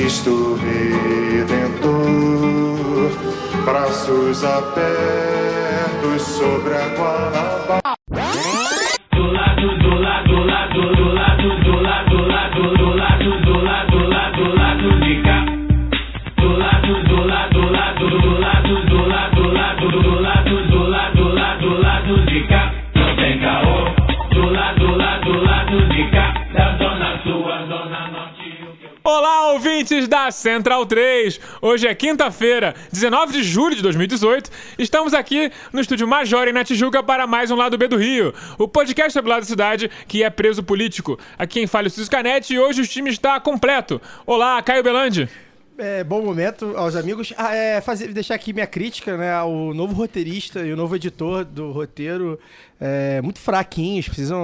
Cristo Redentor, braços abertos sobre a Guanabara. Do lado de cá. Do lado de cá. Não tem caô. Do lado de cá. Da zona sul, a zona norte. Olá, ouvintes da Central 3! Hoje é quinta-feira, 19 de julho de 2018. Estamos aqui no Estúdio Major, na Tijuca, para mais um Lado B do Rio, o podcast sobre o lado da cidade que é preso político. Aqui quem fala é o Cícero Canete e hoje o time está completo. Olá, Caio Belandi. Bom momento aos amigos. Deixar aqui minha crítica, né, ao novo roteirista e o novo editor do roteiro. Muito fraquinhos, precisa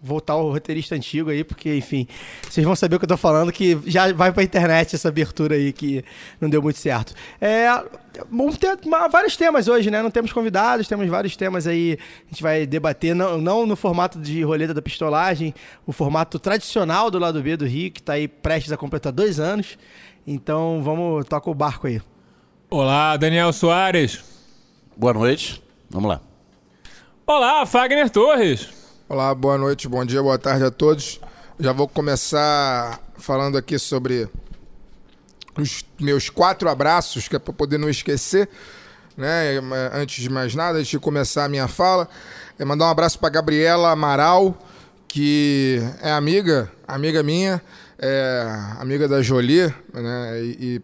voltar ao roteirista antigo aí, porque, enfim, vocês vão saber o que eu tô falando, que já vai pra internet essa abertura aí, que não deu muito certo. Vamos ter vários temas hoje, né? Não temos convidados, temos vários temas aí, a gente vai debater, não no formato de roleta da pistolagem, o formato tradicional do Lado B do Rio, que tá aí prestes a completar 2 anos. Então, toca o barco aí. Olá, Daniel Soares. Boa noite, vamos lá. Olá, Fagner Torres. Olá, boa noite, bom dia, boa tarde a todos. Já vou começar falando aqui sobre os meus 4 abraços, que é para poder não esquecer, né? Antes de mais nada, antes de começar a minha fala, mandar um abraço para Gabriela Amaral, que é amiga minha, amiga da Jolie, né? E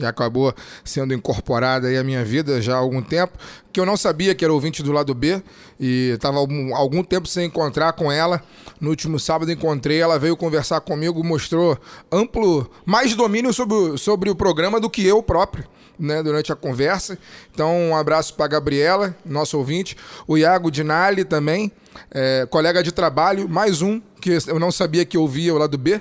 acabou sendo incorporada aí à minha vida já há algum tempo, que eu não sabia que era ouvinte do Lado B e estava algum tempo sem encontrar com ela. No último sábado encontrei, ela veio conversar comigo, mostrou mais domínio sobre o programa do que eu próprio, né, durante a conversa. Então, um abraço para a Gabriela, nosso ouvinte, o Iago Dinali também, colega de trabalho, mais um que eu não sabia que ouvia o Lado B,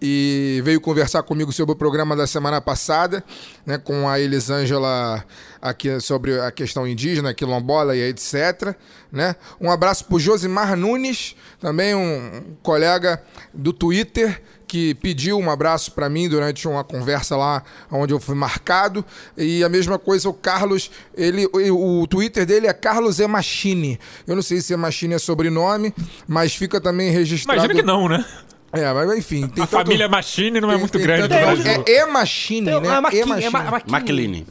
e veio conversar comigo sobre o programa da semana passada, né, com a Elisângela aqui sobre a questão indígena, quilombola e etc, né? Um abraço para o Josimar Nunes, também um colega do Twitter, que pediu um abraço para mim durante uma conversa lá onde eu fui marcado. E a mesma coisa o Carlos, o Twitter dele é Carlos Emachini. Eu não sei se Emachini é sobrenome, mas fica também registrado... Imagina que não, né? Mas enfim... A família Machini não é muito grande. É Machini, né? McLean.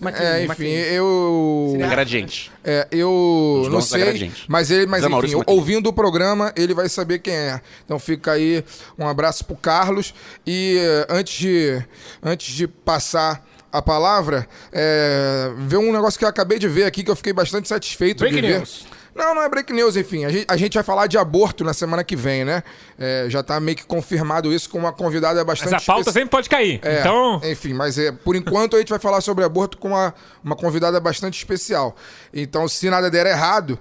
Enfim, eu... Gradiente. Eu não sei, Gradiente. mas enfim, ouvindo o programa, ele vai saber quem é. Então fica aí um abraço pro Carlos. E antes de passar a palavra, ver um negócio que eu acabei de ver aqui, que eu fiquei bastante satisfeito de ver. Não é break news, enfim. A gente vai falar de aborto na semana que vem, né? Já tá meio que confirmado isso com uma convidada bastante... Mas a pauta sempre pode cair, então... Enfim, mas por enquanto a gente vai falar sobre aborto com uma convidada bastante especial. Então, se nada der errado...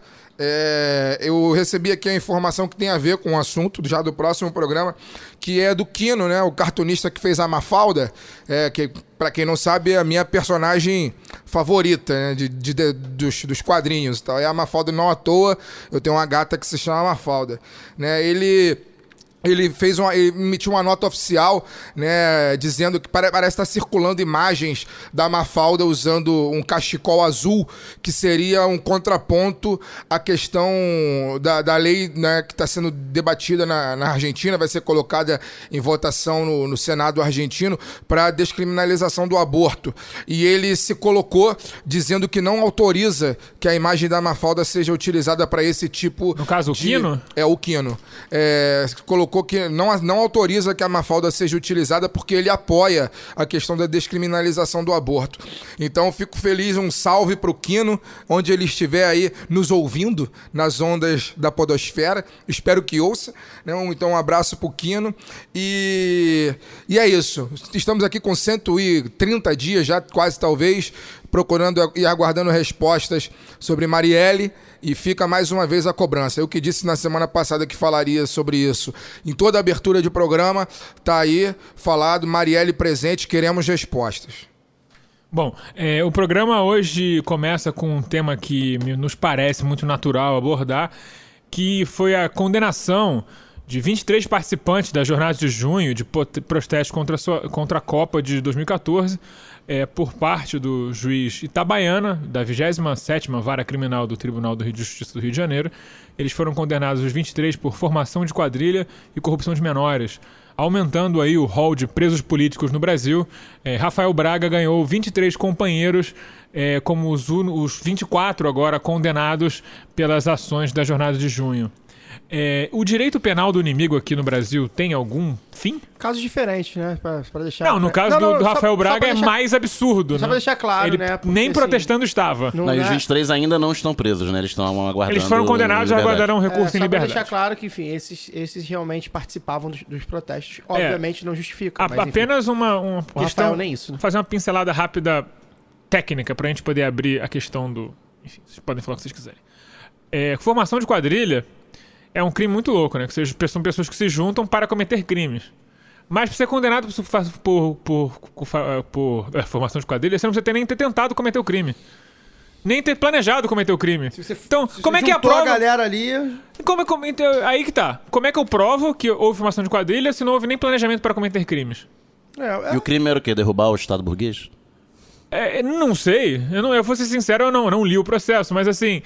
eu recebi aqui a informação que tem a ver com o assunto já do próximo programa, que é do Quino, né? O cartunista que fez a Mafalda, que, pra quem não sabe, é a minha personagem favorita, né? dos quadrinhos e tal. É a Mafalda, não à toa, eu tenho uma gata que se chama Mafalda, né? Ele emitiu uma nota oficial, né, dizendo que parece estar circulando imagens da Mafalda usando um cachecol azul, que seria um contraponto à questão da lei, né, que está sendo debatida na Argentina, vai ser colocada em votação no Senado argentino para a descriminalização do aborto. E ele se colocou dizendo que não autoriza que a imagem da Mafalda seja utilizada para esse tipo... No caso, o Quino? O Quino. Colocou que não autoriza que a Mafalda seja utilizada porque ele apoia a questão da descriminalização do aborto. Então, fico feliz, um salve pro Quino, onde ele estiver aí nos ouvindo, nas ondas da podosfera. Espero que ouça, né? Então, um abraço pro Quino. E é isso. Estamos aqui com 130 dias já, quase talvez, procurando e aguardando respostas sobre Marielle. E fica mais uma vez a cobrança. Eu que disse na semana passada que falaria sobre isso. Em toda a abertura de programa, tá aí falado, Marielle presente, queremos respostas. Bom, o programa hoje começa com um tema que nos parece muito natural abordar, que foi a condenação de 23 participantes da jornada de junho de protesto contra a Copa de 2014, por parte do juiz Itabaiana, da 27ª Vara Criminal do Tribunal de Justiça do Rio de Janeiro. Eles foram condenados, os 23, por formação de quadrilha e corrupção de menores, aumentando aí o rol de presos políticos no Brasil. Rafael Braga ganhou 23 companheiros, como os 24 agora condenados pelas ações da jornada de junho. O direito penal do inimigo aqui no Brasil tem algum fim? Casos diferentes, né? Pra deixar... Não, no caso do Rafael Braga é mais absurdo, só né? pra deixar claro, ele né? Porque, nem assim, protestando estava. Não, e os 23 ainda não estão presos, né? Eles estão aguardando. Eles foram condenados e aguardarão recurso em só liberdade. Pra deixar claro que, enfim, esses realmente participavam dos protestos. Obviamente não justifica. Mas, apenas uma questão... Rafael, nem isso, né? Fazer uma pincelada rápida técnica pra gente poder abrir a questão do... Enfim, vocês podem falar o que vocês quiserem. Formação de quadrilha é um crime muito louco, né? Que são pessoas que se juntam para cometer crimes. Mas pra ser condenado por formação de quadrilha, você não precisa nem ter tentado cometer o crime. Nem ter planejado cometer o crime. Então, como é que é a prova? A galera ali... Aí que tá. Como é que eu provo que houve formação de quadrilha se não houve nem planejamento para cometer crimes? E o crime era o quê? Derrubar o Estado burguês? Não sei. Eu vou ser sincero, eu não li o processo, mas assim...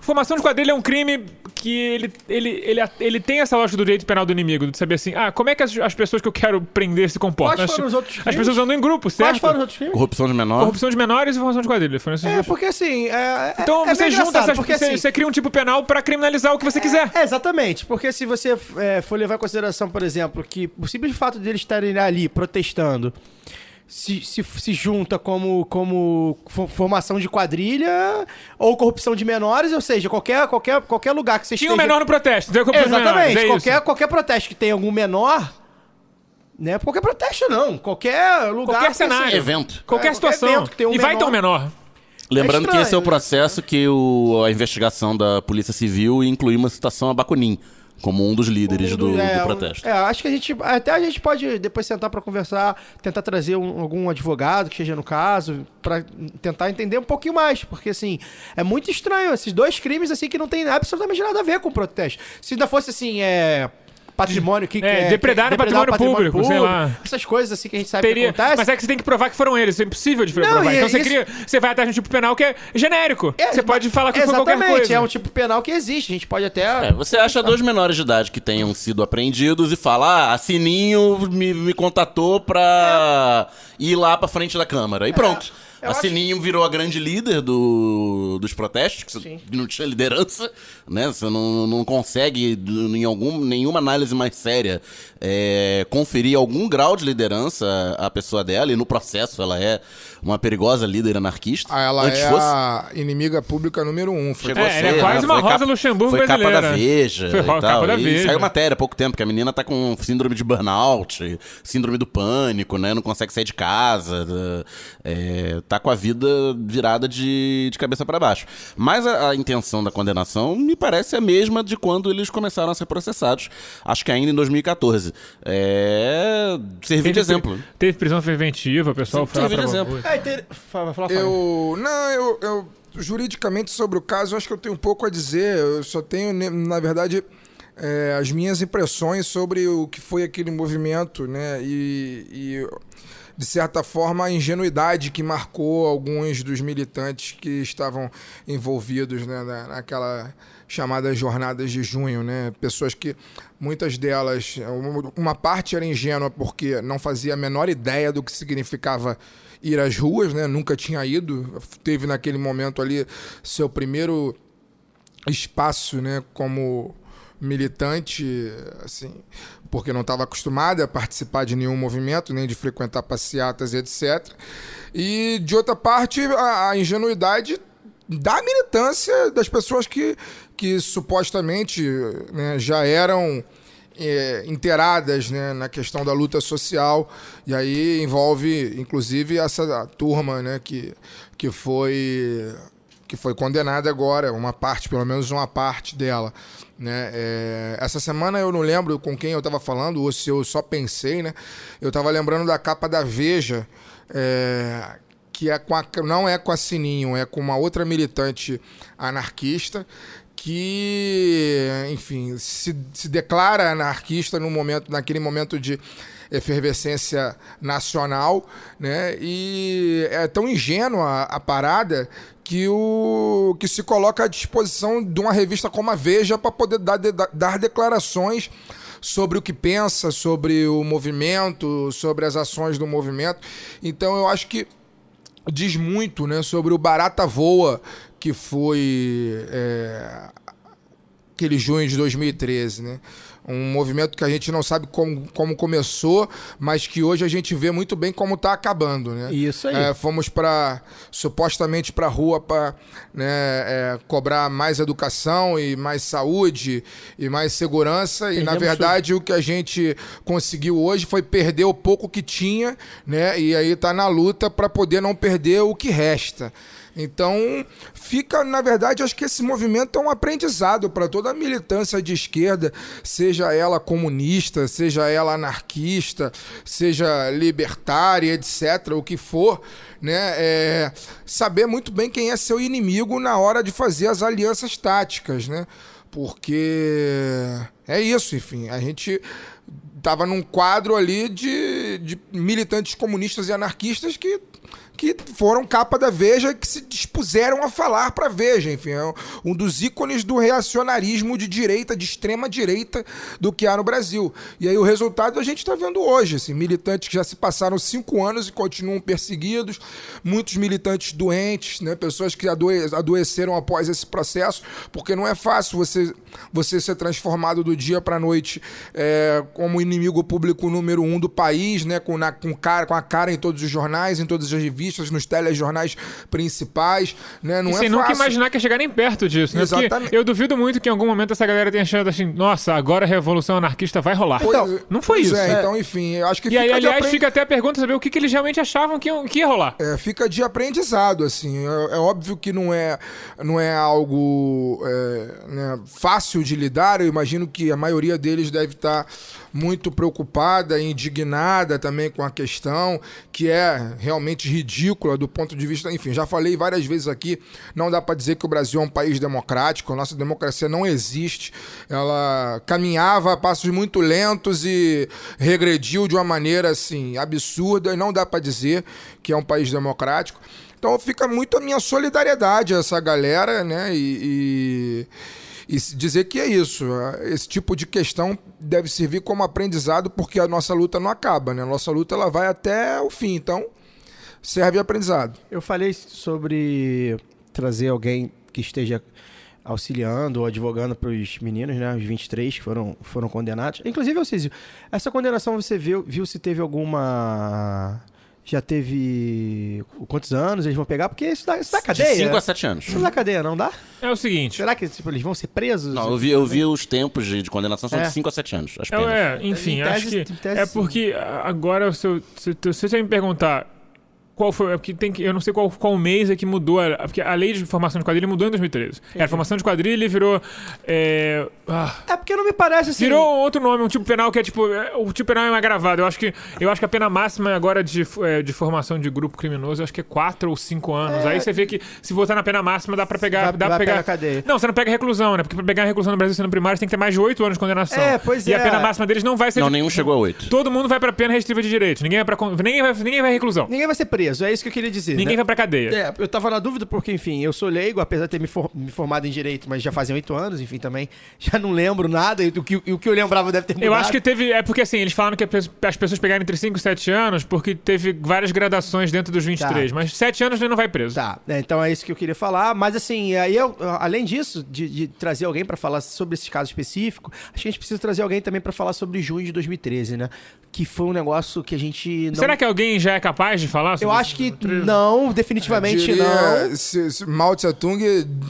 Formação de quadrilha é um crime que ele tem essa lógica do direito penal do inimigo, de saber assim, como é que as pessoas que eu quero prender se comportam? Quais foram os outros crimes? As pessoas andam em grupo, certo? Quais foram os outros crimes? Corrupção de menor. Corrupção de menores e formação de quadrilha. Porque assim... Então você junta essas... porque, assim, você cria um tipo penal pra criminalizar o que você quiser. Exatamente. Porque se você for levar em consideração, por exemplo, que o simples fato de eles estarem ali protestando se junta como formação de quadrilha ou corrupção de menores, ou seja, qualquer lugar que você Tinha um menor no protesto. Exatamente. Qualquer protesto que tenha algum menor... Não é qualquer protesto, não. Qualquer lugar... Qualquer cenário. Evento. Qualquer situação. Evento que tem um vai ter um menor. Lembrando que estranho, esse é o né? processo que a investigação da Polícia Civil inclui uma citação a Bakunin como um dos líderes do protesto. Acho que a gente pode depois sentar pra conversar, tentar trazer algum advogado que esteja no caso, pra tentar entender um pouquinho mais, porque assim, é muito estranho esses dois crimes assim que não tem absolutamente nada a ver com o protesto. Se ainda fosse assim, patrimônio depredar patrimônio público, sei lá. Essas coisas assim que a gente sabe que acontece. Mas é que você tem que provar que foram eles, isso é impossível de provar. Então você vai atrás de um tipo penal que é genérico. Você pode falar que foi qualquer coisa. Exatamente, é um tipo penal que existe, a gente pode até... Você acha dois menores de idade que tenham sido apreendidos e fala, a Sininho me contatou pra ir lá pra frente da Câmara. E pronto. A Sininho virou a grande líder dos protestos, que não tinha liderança, né? Você não consegue, em nenhuma análise mais séria, conferir algum grau de liderança à pessoa dela, e no processo ela é uma perigosa líder anarquista. Ela a inimiga pública número 1. Chegou a ser, é quase uma Rosa Luxemburgo brasileira. Foi capa da Veja. Foi capa da Veja. Saiu matéria há pouco tempo, que a menina tá com síndrome de burnout, síndrome do pânico, né? Não consegue sair de casa, tá com a vida virada de cabeça para baixo. Mas a intenção da condenação me parece a mesma de quando eles começaram a ser processados, acho que ainda em 2014. Servir de exemplo. Teve prisão preventiva, o pessoal foi lá pra... exemplo. Eu juridicamente sobre o caso, eu acho que eu tenho um pouco a dizer. Eu só tenho, na verdade, as minhas impressões sobre o que foi aquele movimento, né? E de certa forma, a ingenuidade que marcou alguns dos militantes que estavam envolvidos, né, naquela chamada jornadas de junho, né? Pessoas que, muitas delas, uma parte era ingênua porque não fazia a menor ideia do que significava ir às ruas, né? Nunca tinha ido, teve naquele momento ali seu primeiro espaço, né, como militante, assim, porque não estava acostumado a participar de nenhum movimento, nem de frequentar passeatas, etc. E, de outra parte, a ingenuidade da militância das pessoas que supostamente, né, já eram inteiradas, né, na questão da luta social, e aí envolve, inclusive, essa turma, né, que foi condenada agora, uma parte, pelo menos uma parte dela, né? Essa semana eu não lembro com quem eu estava falando, ou se eu só pensei, né? Eu estava lembrando da capa da Veja, que não é com a Sininho, é com uma outra militante anarquista, que, enfim, se declara anarquista naquele momento de efervescência nacional, né? E é tão ingênua a parada que se coloca à disposição de uma revista como a Veja para poder dar declarações sobre o que pensa, sobre o movimento, sobre as ações do movimento. Então eu acho que diz muito, né, sobre o Barata Voa, que foi aquele junho de 2013, né? Um movimento que a gente não sabe como começou, mas que hoje a gente vê muito bem como está acabando, né? Isso aí. Fomos supostamente para a rua para, né, cobrar mais educação e mais saúde e mais segurança. E, na verdade, o que a gente conseguiu hoje foi perder o pouco que tinha, né? E aí está na luta para poder não perder o que resta. Então, fica, na verdade, acho que esse movimento é um aprendizado para toda a militância de esquerda, seja ela comunista, seja ela anarquista, seja libertária, etc., o que for, né? Saber muito bem quem é seu inimigo na hora de fazer as alianças táticas, né? Porque é isso, enfim, a gente estava num quadro ali de militantes comunistas e anarquistas que foram capa da Veja, que se dispuseram a falar para a Veja. Enfim, é um dos ícones do reacionarismo de direita, de extrema direita do que há no Brasil. E aí o resultado a gente está vendo hoje. Assim, militantes que já se passaram 5 anos e continuam perseguidos, muitos militantes doentes, né, pessoas que adoeceram após esse processo, porque não é fácil você ser transformado do dia para a noite como inimigo público número 1 do país, né, com a cara em todos os jornais, em todas as revistas, nos telejornais principais, né? Não é fácil. Nunca imaginar que ia chegar nem perto disso, né? Exatamente. Porque eu duvido muito que em algum momento essa galera tenha achado assim, nossa, agora a revolução anarquista vai rolar. Então, não foi isso. Então, enfim, eu acho que E aí, aliás, fica até a pergunta saber o que eles realmente achavam que ia rolar. Fica de aprendizado, assim. É óbvio que não é algo né, fácil de lidar. Eu imagino que a maioria deles deve estar muito preocupada, indignada também com a questão, que é realmente ridícula do ponto de vista... Enfim, já falei várias vezes aqui, não dá para dizer que o Brasil é um país democrático, a nossa democracia não existe, ela caminhava a passos muito lentos e regrediu de uma maneira, assim, absurda, e não dá para dizer que é um país democrático. Então fica muito a minha solidariedade a essa galera, né, e dizer que é isso, esse tipo de questão deve servir como aprendizado, porque a nossa luta não acaba, né? A nossa luta ela vai até o fim, então serve de aprendizado. Eu falei sobre trazer alguém que esteja auxiliando ou advogando para os meninos, né? Os 23 que foram condenados. Inclusive, Alcísio, essa condenação você viu se teve alguma... Já teve... Quantos anos eles vão pegar? Porque isso dá cadeia. De 5 a 7 anos. Isso dá cadeia, não dá? É o seguinte... Será que eles vão ser presos? Não, eu vi os tempos de condenação, são de 5 a 7 anos, as penas. Enfim, Em acho tese, que... em tese, porque agora, se você me perguntar qual foi... Porque eu não sei qual mês é que mudou, porque a lei de formação de quadrilha mudou em 2013. Era formação de quadrilha e virou... É porque não me parece assim... Virou outro nome, um tipo penal que é tipo... O tipo penal é mais agravado. Eu acho que a pena máxima agora de formação de grupo criminoso, eu acho que é 4 ou 5 anos. Aí você vê que se voltar na pena máxima dá pra pegar... Vai pegar cadeia. Não, você não pega reclusão, né? Porque pra pegar reclusão no Brasil sendo primário, você tem que ter mais de 8 anos de condenação. Pois e a pena máxima deles não vai ser... Não, nenhum chegou a 8. Todo mundo vai pra pena restritiva de direito. Ninguém vai reclusão. Ninguém vai ser preso, é isso que eu queria dizer. Ninguém vai pra cadeia. Eu tava na dúvida porque, enfim, eu sou leigo, apesar de ter me formado em Direito, mas já fazem 8 anos, enfim, também já não lembro nada, e o que eu lembrava deve ter mudado. Eu acho que teve... É porque, assim, eles falaram que as pessoas pegaram entre 5 e 7 anos porque teve várias gradações dentro dos 23, mas 7 anos ele não vai preso. Tá, então é isso que eu queria falar, mas assim, aí além disso, de trazer alguém pra falar sobre esse caso específico, acho que a gente precisa trazer alguém também pra falar sobre junho de 2013, né? Que foi um negócio que a gente não... Será que alguém já é capaz de falar sobre Eu acho que não, definitivamente não. Se Mao Tse-tung,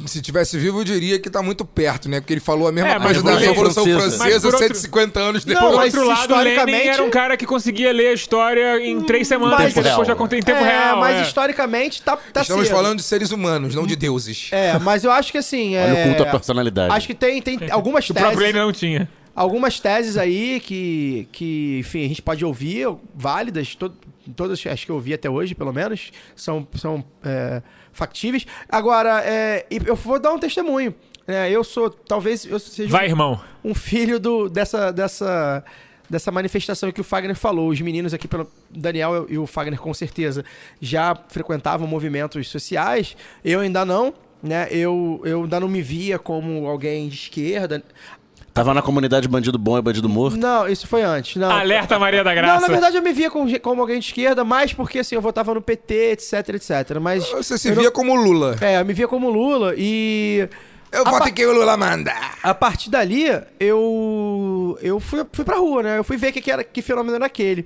se tivesse vivo, eu diria que tá muito perto, né? Porque ele falou a mesma coisa da Revolução Revolução Francesa. Francesa 150 anos depois. Por Não, outro mas lado, Lenin historicamente- era um cara que conseguia ler a história em 3 semanas, Tempo que depois real. já contei em tempo real. Mas historicamente tá Estamos cedo. falando de seres humanos, não de deuses. Mas eu acho que assim... Olha o culto à personalidade. Acho que tem algumas O próprio Lenin teses... não tinha. Algumas teses aí que, enfim, a gente pode ouvir, válidas, todas as que eu ouvi até hoje, pelo menos, são factíveis. Agora, eu vou dar um testemunho. né, talvez eu seja Vai, irmão. um filho dessa manifestação que o Fagner falou. Os meninos aqui, Daniel e o Fagner com certeza, já frequentavam movimentos sociais. Eu ainda não, né? Eu ainda não me via como alguém de esquerda. Tava na comunidade bandido bom e bandido morto? Não, isso foi antes. Não. Alerta Maria da Graça. Não, na verdade eu me via como alguém de esquerda, mais porque assim, eu votava no PT, etc. Mas Você se via como Lula. eu me via como Lula e... Eu voto em quem o Lula manda. A partir dali, eu fui pra rua, né? Eu fui ver que fenômeno era aquele.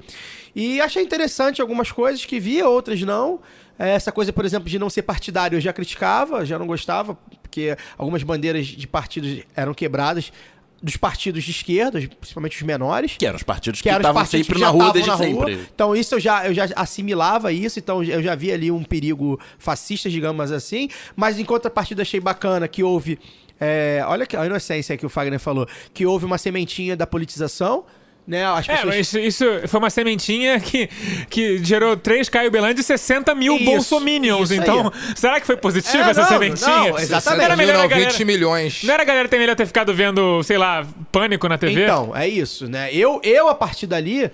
E achei interessante algumas coisas que via, outras não. Essa coisa, por exemplo, de não ser partidário eu já criticava, já não gostava, porque algumas bandeiras de partidos eram quebradas dos partidos de esquerda, principalmente os menores. Que eram os partidos que eram os estavam partidos sempre que na já rua estavam desde na sempre. rua. Então isso eu já assimilava isso, então eu já via ali um perigo fascista, digamos assim. Mas em contrapartida achei bacana que houve... olha a inocência que o Fagner falou, que houve uma sementinha da politização, né? As pessoas... mas isso foi uma sementinha que gerou 3 Caio Belandi e 60 mil Isso, bolsominions. isso aí. Então, será que foi positiva essa não, sementinha? não, exatamente. Era melhor a galera... 20 milhões. Não era a galera ter melhor ter ficado vendo, sei lá, Pânico na TV? Então, é isso, né? Eu a partir dali,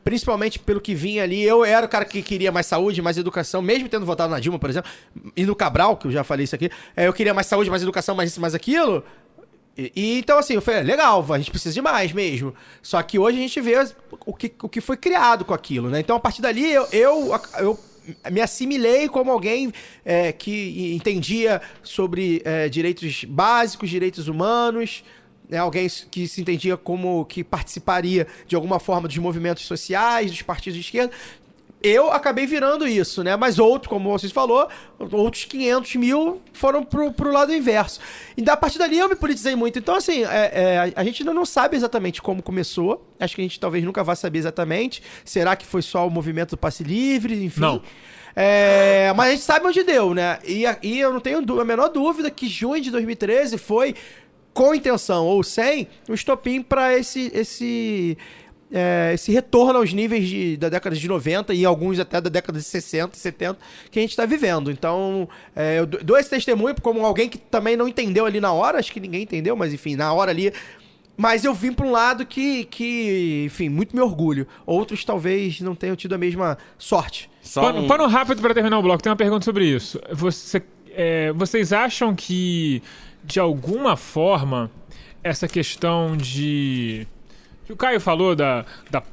principalmente pelo que vinha ali, eu era o cara que queria mais saúde, mais educação, mesmo tendo votado na Dilma, por exemplo, e no Cabral, que eu já falei isso aqui, eu queria mais saúde, mais educação, mais isso, mais aquilo. E então, assim, eu falei, legal, a gente precisa de mais mesmo. Só que hoje a gente vê o que foi criado com aquilo, né? Então, a partir dali, eu me assimilei como alguém que entendia sobre direitos básicos, direitos humanos, né? Alguém que se entendia como que participaria de alguma forma dos movimentos sociais, dos partidos de esquerda. Eu acabei virando isso, né? Mas como vocês falou, outros 500 mil foram pro lado inverso. E a partir dali eu me politizei muito. Então, assim, a gente ainda não sabe exatamente como começou. Acho que a gente talvez nunca vá saber exatamente. Será que foi só o movimento do passe livre? Enfim. Não. Mas a gente sabe onde deu, né? E eu não tenho a menor dúvida que junho de 2013 foi, com intenção ou sem, um estopim para esse retorno aos níveis da década de 90 e alguns até da década de 60, 70 que a gente está vivendo. Então, eu dou esse testemunho como alguém que também não entendeu ali na hora, acho que ninguém entendeu, mas enfim, na hora ali. Mas eu vim para um lado que, enfim, muito me orgulho. Outros talvez não tenham tido a mesma sorte. Pano rápido para terminar o bloco, tem uma pergunta sobre isso. Vocês acham que, de alguma forma, essa questão de... O Caio falou da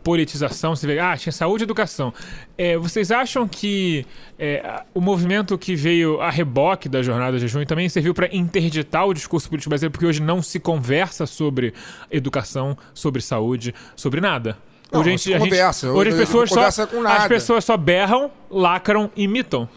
politização, você vê, tinha saúde e educação. Vocês acham que o movimento que veio a reboque da jornada de junho também serviu para interditar o discurso político brasileiro, porque hoje não se conversa sobre educação, sobre saúde, sobre nada? Não, Hoje as pessoas só berram, lacram e imitam.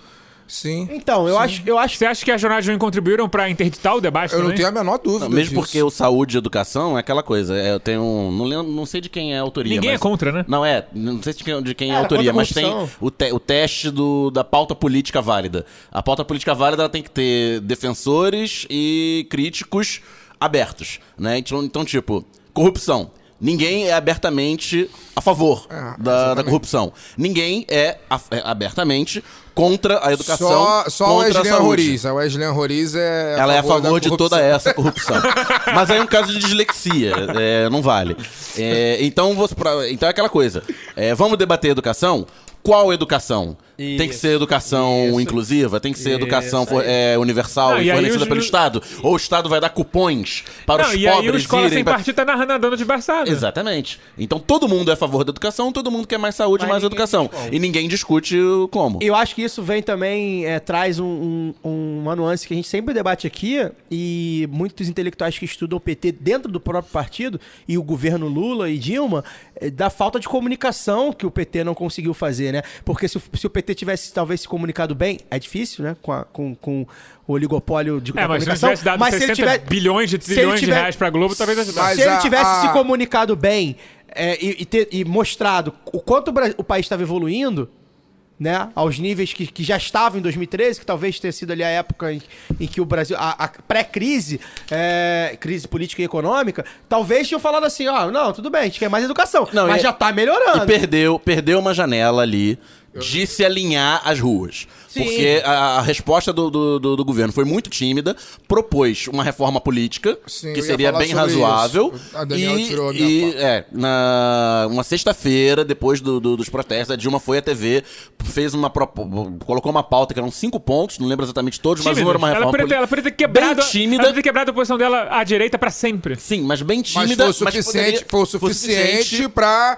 Sim. Então, eu acho... Você acha que as jornadas de junho contribuíram para interditar o debate Eu também? não tenho a menor dúvida Não, mesmo disso. porque o saúde e educação é aquela coisa. Eu tenho não sei de quem é a autoria. Ninguém é contra, né? Não sei de quem é a autoria, mas tem o teste da pauta política válida. A pauta política válida ela tem que ter defensores e críticos abertos, né? Então, tipo, corrupção. Ninguém é abertamente a favor da corrupção. Ninguém é abertamente contra a educação, Só contra a a Wesley saúde. Roriz. A Wesley Roriz Ela é a favor de toda essa corrupção. Mas aí é um caso de dislexia. Não vale. Então é aquela coisa. Vamos debater educação? Qual educação? Tem que ser educação inclusiva? Tem que ser educação universal e fornecida pelo Estado? Ou o Estado vai dar cupons para os pobres e aí o Escola Sem irem... Partido tá nadando de braçada. Exatamente. Então todo mundo é a favor da educação, todo mundo quer mais saúde e mais educação. E ninguém discute como. Eu acho que isso vem também, traz uma nuance que a gente sempre debate aqui, e muitos intelectuais que estudam o PT dentro do próprio partido, e o governo Lula e Dilma, da falta de comunicação que o PT não conseguiu fazer, né? Porque se o PT tivesse talvez se comunicado bem, é difícil, né? Com o oligopólio da mas comunicação. se tivesse dado 60 bilhões de trilhões de reais pra Globo, talvez ajudasse. Se ele tivesse se comunicado bem e mostrado o quanto o país estava evoluindo, né, aos níveis que já estava em 2013, que talvez tenha sido ali a época em que o Brasil, a pré-crise, crise política e econômica, talvez tinham falado assim, não, tudo bem, a gente quer mais educação, mas já tá melhorando. E perdeu uma janela ali de se alinhar às ruas. Sim. Porque a resposta do governo foi muito tímida, propôs uma reforma política, Sim, que eu ia seria falar bem sobre razoável. isso. A Daniela tirou a minha fala. Uma sexta-feira, depois dos protestos, a Dilma foi à TV, colocou uma pauta que eram 5 pontos, não lembro exatamente todos, mas uma era uma reforma política. Ela poderia ter quebrado, bem tímida. ela poderia ter quebrado a posição dela à direita pra sempre. Sim, mas bem Mas tímida. foi o suficiente pra...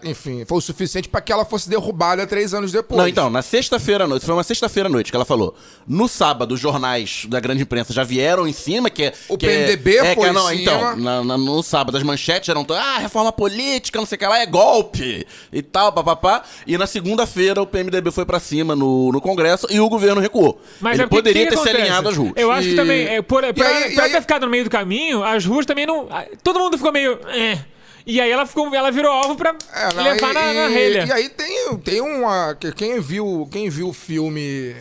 enfim, foi o suficiente pra que ela fosse derrubada 3 anos depois. Não, então, na sexta-feira à noite, foi uma sexta-feira à noite que ela falou. No sábado, os jornais da grande imprensa já vieram em cima, O PMDB foi em cima. Então, no sábado, as manchetes eram reforma política, não sei o que lá, é golpe e tal, papapá. E na segunda-feira, o PMDB foi pra cima no Congresso e o governo recuou. Mas ele é porque poderia que ter se acontece? alinhado às ruas. Eu acho que também, por aí- ter ficado no meio do caminho, as ruas também não... Todo mundo ficou meio... E aí ela virou alvo pra levar na relha. E aí tem uma... Quem viu o filme...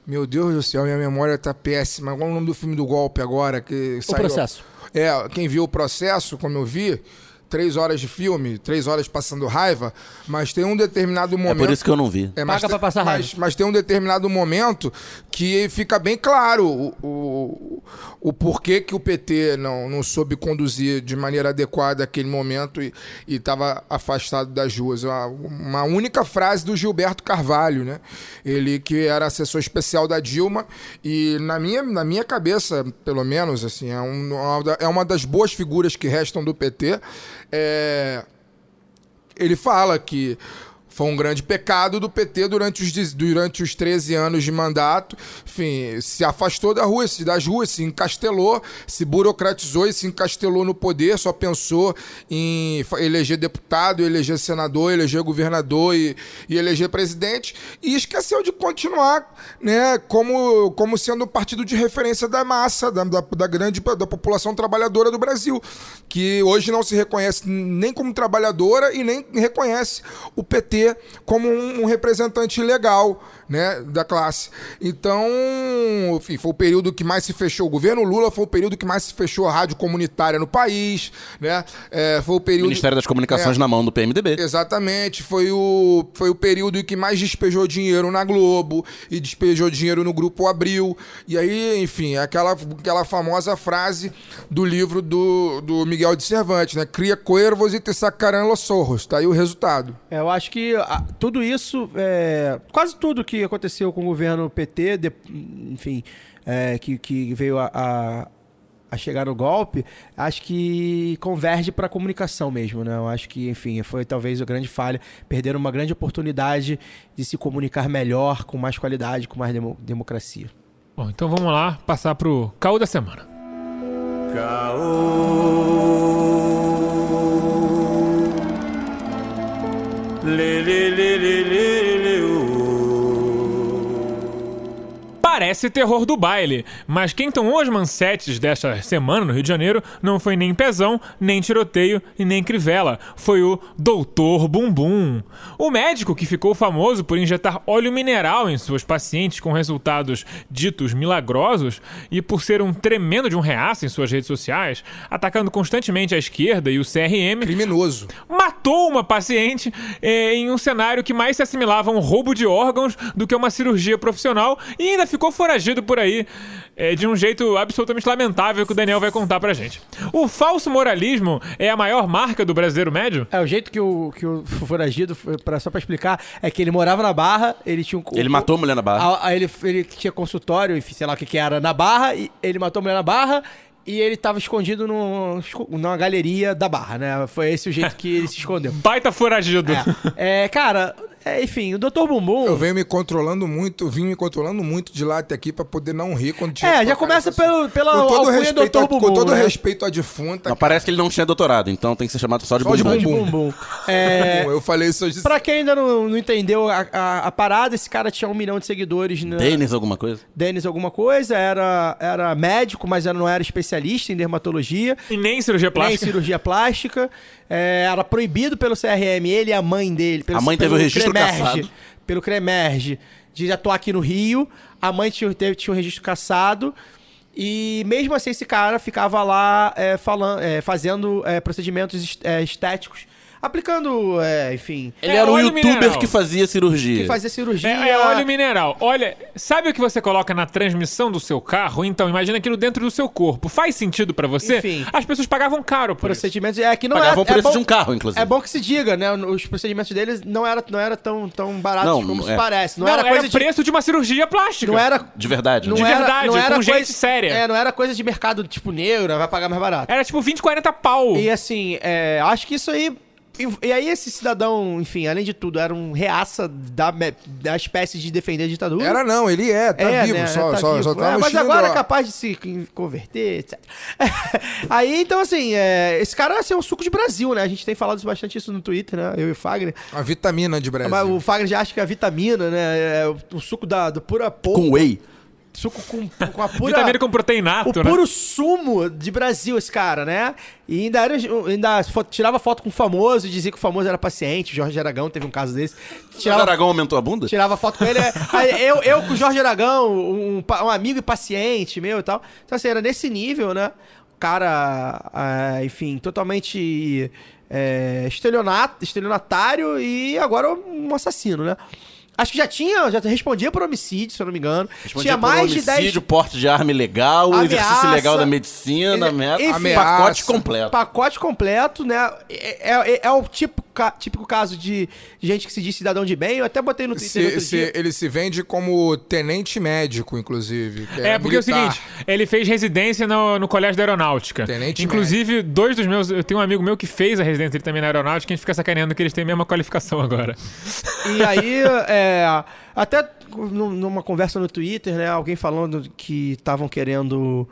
meu Deus do céu, minha memória tá péssima. Qual é o nome do filme do golpe agora? Que saiu? Processo. Quem viu o Processo, como eu vi... 3 horas de filme, 3 horas passando raiva, mas tem um determinado momento... É por isso que eu não vi. Paga pra passar raiva. Mas tem um determinado momento que fica bem claro o porquê que o PT não soube conduzir de maneira adequada aquele momento e estava afastado das ruas. Uma única frase do Gilberto Carvalho, né? Ele que era assessor especial da Dilma e na minha cabeça, pelo menos, assim, é uma das boas figuras que restam do PT. Ele fala que foi um grande pecado do PT durante os 13 anos de mandato. Enfim, se afastou das ruas, se encastelou, se burocratizou e se encastelou no poder, só pensou em eleger deputado, eleger senador, eleger governador e eleger presidente, e esqueceu de continuar, né, como sendo o partido de referência da massa, da população trabalhadora do Brasil, que hoje não se reconhece nem como trabalhadora e nem reconhece o PT como um representante legal, né, da classe. Então, enfim, foi o período que mais se fechou o governo Lula, foi o período que mais se fechou a rádio comunitária no país, né? Foi o período... Ministério das Comunicações na mão do PMDB. Exatamente, foi o período em que mais despejou dinheiro na Globo e despejou dinheiro no Grupo Abril. E aí, enfim, aquela famosa frase do livro do Miguel de Cervantes, né? Cria cuervos e te sacarán los ojos. Tá aí o resultado. Eu acho que tudo isso, quase tudo que aconteceu com o governo PT, enfim, que veio a chegar no golpe, acho que converge para a comunicação mesmo, né? Eu acho que, enfim, foi talvez a grande falha, perderam uma grande oportunidade de se comunicar melhor, com mais qualidade, com mais democracia. Bom, então vamos lá, passar pro caô da semana. Parece terror do baile, mas quem tomou as manchetes desta semana no Rio de Janeiro não foi nem Pezão, nem tiroteio e nem Crivella. Foi o Doutor Bumbum. O médico que ficou famoso por injetar óleo mineral em suas pacientes com resultados ditos milagrosos e por ser um tremendo de um reaça em suas redes sociais, atacando constantemente a esquerda e o CRM... Criminoso. Matou uma paciente em um cenário que mais se assimilava a um roubo de órgãos do que uma cirurgia profissional e ainda ficou foragido por aí de um jeito absolutamente lamentável que o Daniel vai contar pra gente. O falso moralismo é a maior marca do brasileiro médio? O jeito que o foragido, só pra explicar, é que ele morava na Barra, ele tinha Ele matou a mulher na Barra. Aí ele tinha consultório, sei lá o que era, na Barra, e ele matou a mulher na Barra e ele tava escondido numa galeria da Barra, né? Foi esse o jeito que ele se escondeu. Baita foragido. Cara... enfim, o Dr. Bumbum... Eu vim me controlando muito de lá até aqui pra poder não rir quando tinha... já começa pela com todo alcunha respeito, Dr. Bumbum, com todo né? respeito à defunta. Mas parece que ele não tinha doutorado, então tem que ser chamado só de Só de bumbum. bumbum. Eu falei isso hoje. Pra quem ainda não entendeu a parada, esse cara tinha 1 milhão de seguidores. Denis alguma coisa? Denis alguma coisa, era médico, mas não era especialista em dermatologia. E nem cirurgia plástica. Nem cirurgia plástica. Era proibido pelo CRM, ele e a mãe dele. A mãe teve o registro cassado. Pelo CREMERGE, de atuar aqui no Rio. A mãe tinha um registro cassado. E mesmo assim, esse cara ficava lá fazendo procedimentos estéticos aplicando, enfim... Ele era um óleo youtuber mineral. que fazia cirurgia. Que fazia cirurgia... É óleo mineral. Olha, sabe o que você coloca na transmissão do seu carro? Então, imagina aquilo dentro do seu corpo. Faz sentido pra você? Enfim. As pessoas pagavam caro por isso. Procedimentos... que não Pagavam o preço bom, de um carro, inclusive. É bom que se diga, né? Os procedimentos deles não era tão baratos Não, como se é. parece. Não, Não, era coisa de... preço de uma cirurgia plástica. Não era... De verdade, Não né? De era, verdade, não era com gente séria. não era coisa de mercado, tipo, negro, vai pagar mais barato. Era tipo 20, 40 pau. E assim, acho que isso aí... E aí esse cidadão, enfim, além de tudo, era um reaça da espécie de defender a ditadura. Era não, ele tá vivo, né? só Vivo. tá no Mas estilo agora do- é capaz de se converter, etc. Aí, então, assim, esse cara é um suco de Brasil, né? A gente tem falado bastante isso no Twitter, né? Eu e o Fagner. A vitamina de Brasil. Mas o Fagner já acha que é a vitamina, né? É o suco do pura polpa. Com whey. Suco com a pura... Vitamina com proteinato, O né? puro sumo de Brasil, esse cara, né? E ainda tirava foto com o famoso, dizia que o famoso era paciente. O Jorge Aragão teve um caso desse. O Aragão aumentou a bunda? Tirava foto com ele. Aí eu com o Jorge Aragão, um amigo e paciente meu e tal. Então, assim, era nesse nível, né? O cara, enfim, totalmente estelionatário e agora um assassino, né? Acho que já respondia por homicídio, se eu não me engano. Respondia Tinha por mais de homicídio, 10... porte de arma ilegal, exercício Ameaça. ilegal da medicina, Enfim, pacote completo. Pacote completo, né? É o típico caso de gente que se diz cidadão de bem. Eu até botei no Twitter outro dia. Ele se vende como tenente médico, inclusive. Que Porque é o militar. seguinte, ele fez residência no Colégio da Aeronáutica. Tenente Inclusive, dois dos meus... Eu tenho um amigo meu que fez a residência dele também na Aeronáutica, e a gente fica sacaneando que eles têm a mesma qualificação agora. E aí, até numa conversa no Twitter, né? Alguém falando que estavam querendo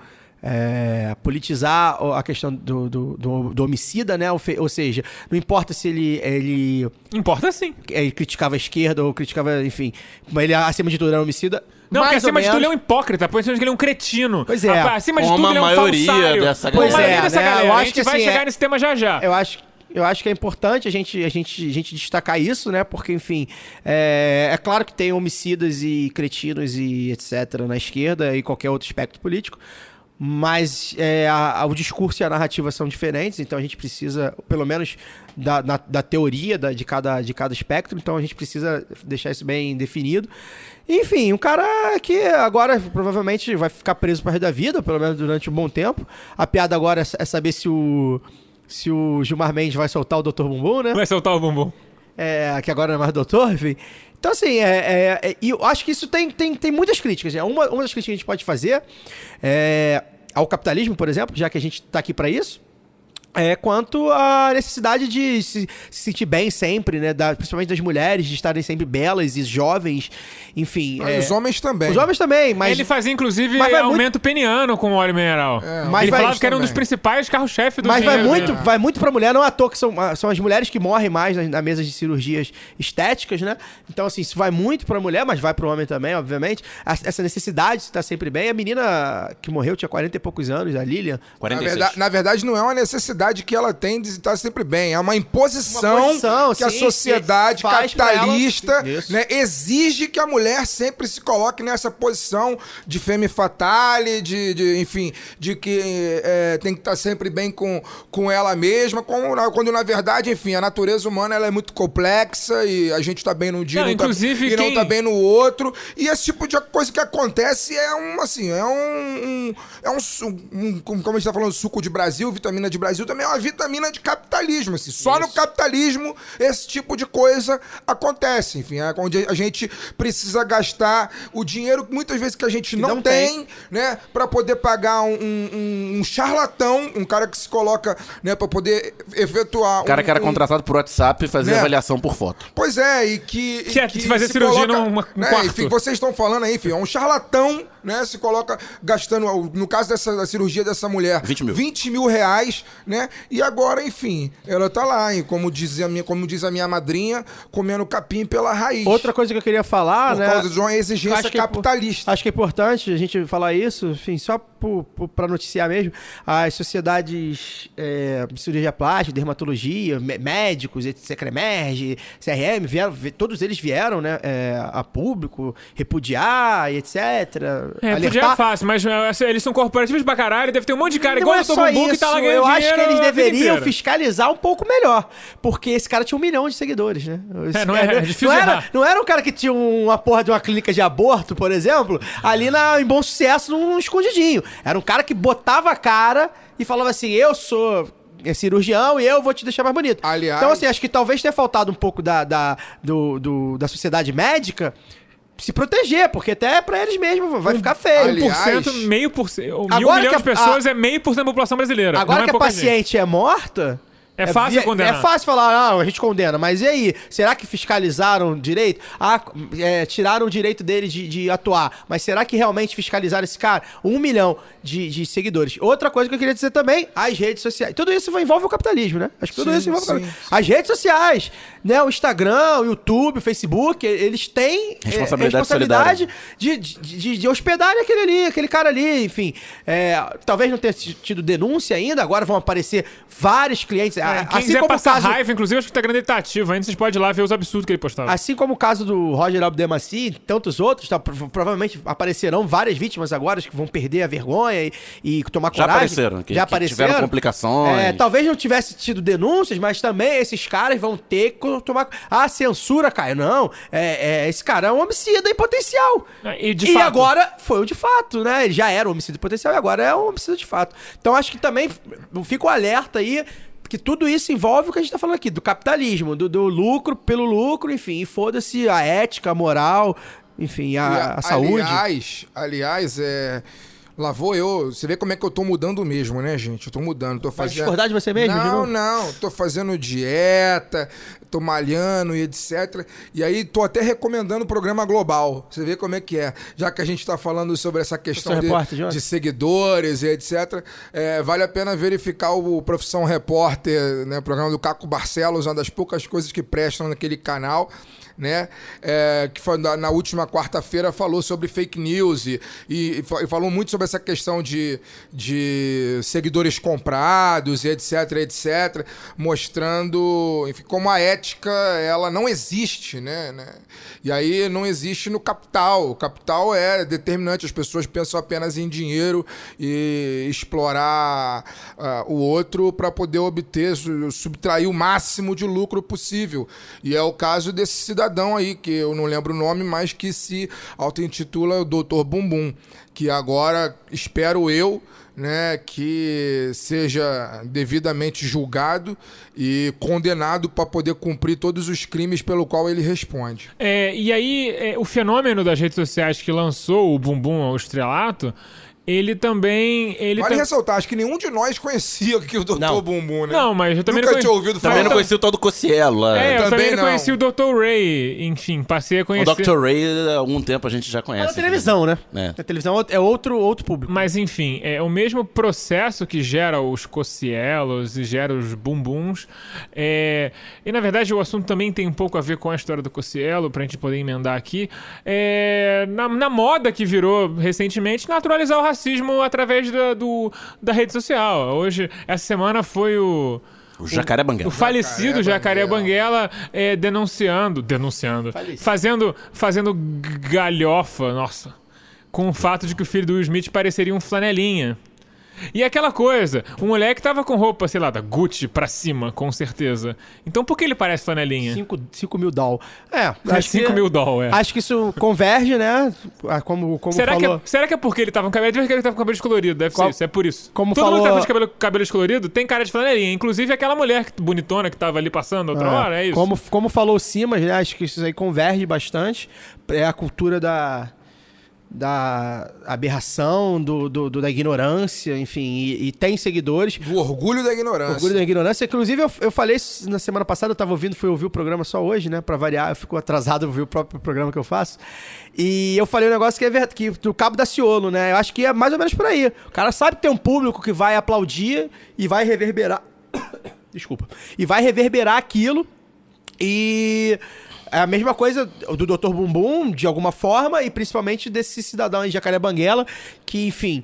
politizar a questão do homicida, né? Ou seja, não importa se ele Importa sim. criticava a esquerda ou criticava, enfim, mas ele, acima de tudo, era homicida. Não, porque mais ou acima de tudo ele é um menos. hipócrita, por isso que ele é um cretino. Pois é. Acima de Como tudo a ele é um maioria falsário. dessa Como a galera. maioria dessa né? galera. Eu A acho gente que, vai assim, chegar nesse tema já já. Eu acho que é importante a gente destacar isso, né? Porque, enfim, é claro que tem homicidas e cretinos e etc. na esquerda e qualquer outro espectro político, mas o discurso e a narrativa são diferentes, então a gente precisa, pelo menos, da teoria de cada espectro, então a gente precisa deixar isso bem definido. Enfim, um cara que agora provavelmente vai ficar preso para resto da vida, pelo menos durante um bom tempo. A piada agora é saber se o Gilmar Mendes vai soltar o Dr. Bumbum, né? Vai soltar o bumbum. Que agora não é mais doutor, enfim. Então, assim, e eu acho que isso tem muitas críticas. Né? Uma das críticas que a gente pode fazer ao capitalismo, por exemplo, já que a gente está aqui para isso, quanto à necessidade de se sentir bem sempre, né? Principalmente das mulheres, de estarem sempre belas e jovens, enfim. Os homens também. Os homens também, mas... Ele fazia, inclusive, mas vai aumento peniano com óleo mineral. mas Ele vai- falava que era um dos também. principais carro-chefe do Mas dinheiro dele. vai muito pra mulher, não é à toa que são as mulheres que morrem mais na mesa de cirurgias estéticas, né? Então, assim, isso vai muito pra mulher, mas vai pro homem também, obviamente. Essa necessidade de estar sempre bem. A menina que morreu tinha 40 e poucos anos, a Lilian. 46. Na verdade, não é uma necessidade que ela tem de estar sempre bem. É uma imposição, que a sim, sociedade que faz pra ela. capitalista, Isso. né, exige que a mulher sempre se coloque nessa posição de femme fatale, enfim, de que tem que estar sempre bem com ela mesma, quando na verdade, enfim, a natureza humana ela é muito complexa e a gente tá bem num dia Não, inclusive, e não quem- tá bem no outro. E esse tipo de coisa que acontece como a gente tá falando, suco de Brasil, vitamina de Brasil, também é uma vitamina de capitalismo. Assim. Só no capitalismo esse tipo de coisa acontece. Enfim, onde a gente precisa gastar o dinheiro muitas vezes que a gente não tem, né? Pra poder pagar um charlatão, um cara que se coloca, né, pra poder efetuar O cara que era contratado por WhatsApp e fazia Né? avaliação por foto. Pois é, e que fazer se cirurgia coloca, num né, quarto. Enfim, vocês estão falando aí, enfim, é um charlatão, né? Se coloca gastando, no caso da cirurgia dessa mulher, 20 mil. R$20.000, né? E agora, enfim, ela tá lá, e como diz a minha madrinha, comendo capim pela raiz. Outra coisa que eu queria falar, por né? causa de uma exigência acho que capitalista. Acho que é importante a gente falar isso, enfim, só para noticiar mesmo, as sociedades de cirurgia plástica, dermatologia, médicos, CREMERGE, CRM, todos eles vieram, né, a público, repudiar e etc. Repudiar é fácil, mas eles são corporativos pra caralho, deve ter um monte de cara Não igual é o Dr. só Bumbum que tá lá isso, ganhando eu acho dinheiro eles vida deveriam inteira. fiscalizar um pouco melhor. Porque esse cara tinha 1 milhão de seguidores, né? É difícil errar. Não era um cara que tinha uma porra de uma clínica de aborto, por exemplo, ali em Bom Sucesso, num escondidinho. Era um cara que botava a cara e falava assim, eu sou cirurgião e eu vou te deixar mais bonito. Aliás... Então, assim, acho que talvez tenha faltado um pouco da sociedade médica se proteger, porque até pra eles mesmos vai ficar feio. Aliás, 1%, meio por cento. 1 Agora milhão que de pessoas é meio por cento da população brasileira. Agora não é que a pouca gente. paciente é morta... É fácil condenar. É fácil falar, a gente condena, mas e aí? Será que fiscalizaram direito? Tiraram o direito dele de atuar, mas será que realmente fiscalizaram esse cara? 1 milhão de seguidores. Outra coisa que eu queria dizer também, as redes sociais. Tudo isso envolve o capitalismo, né? Acho que tudo isso envolve o capitalismo. As redes sociais, né? O Instagram, o YouTube, o Facebook, eles têm responsabilidade de hospedarem aquele cara ali, enfim. Talvez não tenha tido denúncia ainda, agora vão aparecer vários clientes. Quem Assim quiser como passar o caso, raiva, inclusive, acho que o Instagram dele tá ativo. Ainda vocês podem ir lá ver os absurdos que ele postava. assim como o caso do Roger Abdelmaci e tantos outros, provavelmente aparecerão várias vítimas agora que vão perder a vergonha e tomar coragem. Já apareceram. Tiveram complicações. Talvez não tivesse tido denúncias, mas também esses caras vão ter que tomar... censura, Caio. Não. Esse cara é um homicida em potencial. E agora foi o de fato, né? Ele já era um homicida em potencial e agora é um homicida de fato. Então acho que também fica o alerta aí que tudo isso envolve o que a gente tá falando aqui, do capitalismo, do lucro pelo lucro, enfim, e foda-se a ética, a moral, enfim, a saúde. Aliás, lá vou eu. Você vê como é que eu tô mudando mesmo, né, gente? Eu tô mudando, tô fazendo... Vai discordar de você mesmo? Não. Tô fazendo dieta, tô malhando e etc. E aí tô até recomendando o programa Global. Você vê como é que é. Já que a gente tá falando sobre essa questão de seguidores e etc. Vale a pena verificar o Profissão Repórter, né? O programa do Caco Barcelos, uma das poucas coisas que prestam naquele canal. Né? Que foi na última quarta-feira falou sobre fake news e falou muito sobre essa questão de seguidores comprados e etc, mostrando, enfim, como a ética ela não existe, né? E aí não existe no capital. O capital é determinante, as pessoas pensam apenas em dinheiro e explorar o outro para poder subtrair o máximo de lucro possível. E é o caso desse cidadão aí, que eu não lembro o nome, mas que se auto-intitula o Dr. Bumbum, que agora, espero eu, né, que seja devidamente julgado e condenado para poder cumprir todos os crimes pelo qual ele responde. E aí, o fenômeno das redes sociais que lançou o Bumbum ao estrelato, ele também... Vale ressaltar, acho que nenhum de nós conhecia aqui o Dr. Bumbum, né? Não, mas eu também nunca tinha ouvido falar. Também não conhecia o tal do Cocielo lá. Eu também não conheci o Dr. Ray. Enfim, passei a conhecer... O Dr. Ray, há algum tempo a gente já conhece. É na televisão, né? A televisão é outro público. Mas enfim, é o mesmo processo que gera os Cocielos e gera os Bumbuns. E na verdade o assunto também tem um pouco a ver com a história do Cocielo, pra gente poder emendar aqui. Na moda que virou recentemente, naturalizar o racismo através da rede social. Hoje, essa semana foi o Jacaré Banguela. O falecido Jacaré Banguela denunciando, fazendo galhofa, nossa, com o fato de que o filho do Will Smith pareceria um flanelinha. E aquela coisa, o moleque tava com roupa, sei lá, da Gucci pra cima, com certeza. Então por que ele parece flanelinha? 5 mil doll. Acho 5 mil doll, Acho que isso converge, né? Como Será que é porque ele tava com cabelo? Deve que ele tava com cabelo descolorido, deve ser isso, é por isso. Todo mundo que tava com cabelo descolorido tem cara de flanelinha. Inclusive aquela mulher bonitona que tava ali passando outra hora, é isso. Como falou o Simas, né? Acho que isso aí converge bastante. É a cultura da aberração, da ignorância, enfim, e tem seguidores. Do orgulho da ignorância. Orgulho da ignorância. Inclusive, eu falei isso na semana passada, eu tava fui ouvir o programa só hoje, né? Pra variar, eu fico atrasado, eu ouvir o próprio programa que eu faço. E eu falei um negócio que é verdade, que do Cabo Daciolo, né? Eu acho que é mais ou menos por aí. O cara sabe ter um público que vai aplaudir e vai reverberar... Desculpa. E vai reverberar aquilo e... É a mesma coisa do Dr. Bumbum, de alguma forma, e principalmente desse cidadão aí de Jacaré Banguela, que, enfim,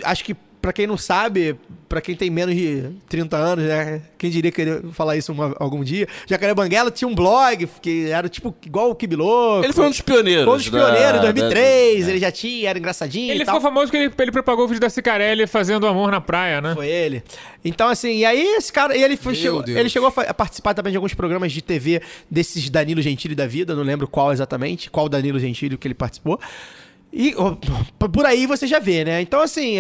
acho que pra quem não sabe, pra quem tem menos de 30 anos, né? Quem diria querer falar isso algum dia? Jacaré Banguela tinha um blog que era tipo igual o Kibiloco. Ele foi um dos pioneiros. Foi um dos pioneiros, em 2003, ele já tinha, era engraçadinho Ele e tal. ficou famoso porque ele propagou o vídeo da Cicarelli fazendo amor na praia, né? Foi ele. Então, assim, e aí esse cara, ele chegou a participar também de alguns programas de TV desses Danilo Gentili da vida, não lembro qual exatamente, qual Danilo Gentili que ele participou. E por aí você já vê, né? Então, assim,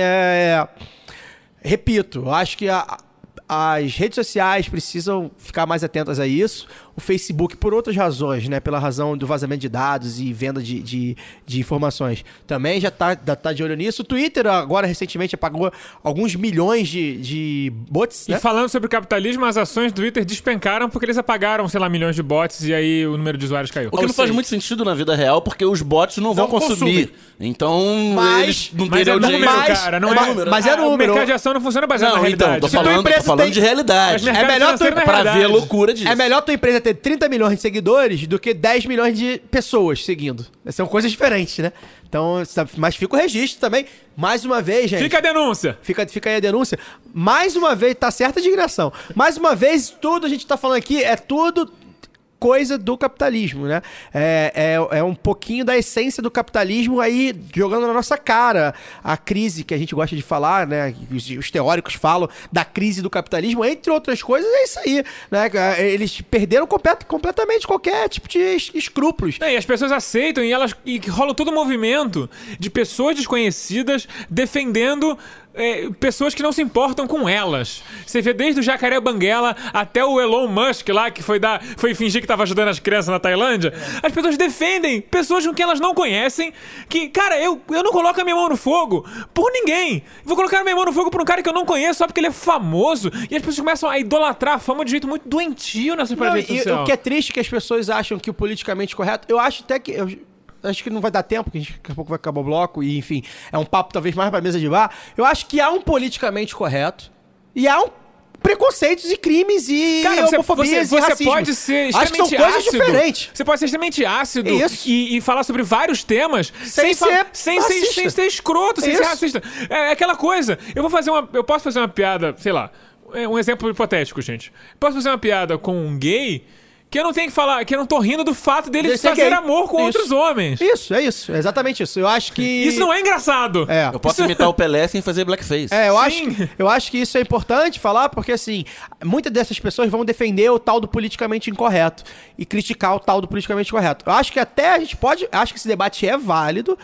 repito, eu acho que as redes sociais precisam ficar mais atentas a isso. O Facebook, por outras razões, né? Pela razão do vazamento de dados e venda de informações, também já tá de olho nisso. O Twitter, agora, recentemente, apagou alguns milhões de bots, né? E falando sobre capitalismo, as ações do Twitter despencaram porque eles apagaram, sei lá, milhões de bots e aí o número de usuários caiu. O que não faz muito sentido na vida real, porque os bots não vão consumir. Então, eles não teriam número, cara, não é número. Mas é número. O mercado de ação não funciona baseado na realidade. Então, tô falando de realidade. Mas mercado financeiro não é pra realidade. ver a loucura disso. É melhor tua empresa ter 30 milhões de seguidores do que 10 milhões de pessoas seguindo. São coisas diferentes, né? Então, mas fica o registro também. Mais uma vez, gente. Fica a denúncia. Fica aí a denúncia. Mais uma vez, tá certa a dignação. Mais uma vez, tudo a gente tá falando aqui é tudo coisa do capitalismo, né? É um pouquinho da essência do capitalismo aí jogando na nossa cara. A crise que a gente gosta de falar, né? Os teóricos falam da crise do capitalismo, entre outras coisas, é isso aí, né? Eles perderam completamente qualquer tipo de escrúpulos. E as pessoas aceitam e rola todo um movimento de pessoas desconhecidas defendendo pessoas que não se importam com elas. Você vê desde o Jacaré Banguela até o Elon Musk lá, que foi fingir que tava ajudando as crianças na Tailândia. As pessoas defendem pessoas com quem elas não conhecem, que, cara, eu não coloco a minha mão no fogo por ninguém. Vou colocar a minha mão no fogo por um cara que eu não conheço só porque ele é famoso. E as pessoas começam a idolatrar a fama de jeito muito doentio nessa rede social. O que é triste é que as pessoas acham que o politicamente correto... Eu acho até que... Acho que não vai dar tempo, porque daqui a pouco vai acabar o bloco, e enfim, é um papo talvez mais pra mesa de bar. Eu acho que há um politicamente correto e há preconceitos e crimes e homofobias e racismo. Você pode ser extremamente acho que são coisas ácido. diferentes. Você pode ser extremamente ácido e falar sobre vários temas sem ser escroto, sem ser racista. É aquela coisa. Eu posso fazer uma piada, sei lá, um exemplo hipotético, gente. Posso fazer uma piada com um gay que eu não tenho que falar, que eu não tô rindo do fato dele fazer amor com outros homens. Isso, é exatamente isso. Eu acho que... Isso não é engraçado. Eu posso imitar o Pelé sem fazer blackface. Eu acho que isso é importante falar, porque assim, muitas dessas pessoas vão defender o tal do politicamente incorreto e criticar o tal do politicamente correto. Eu acho que até a gente pode... Acho que esse debate é válido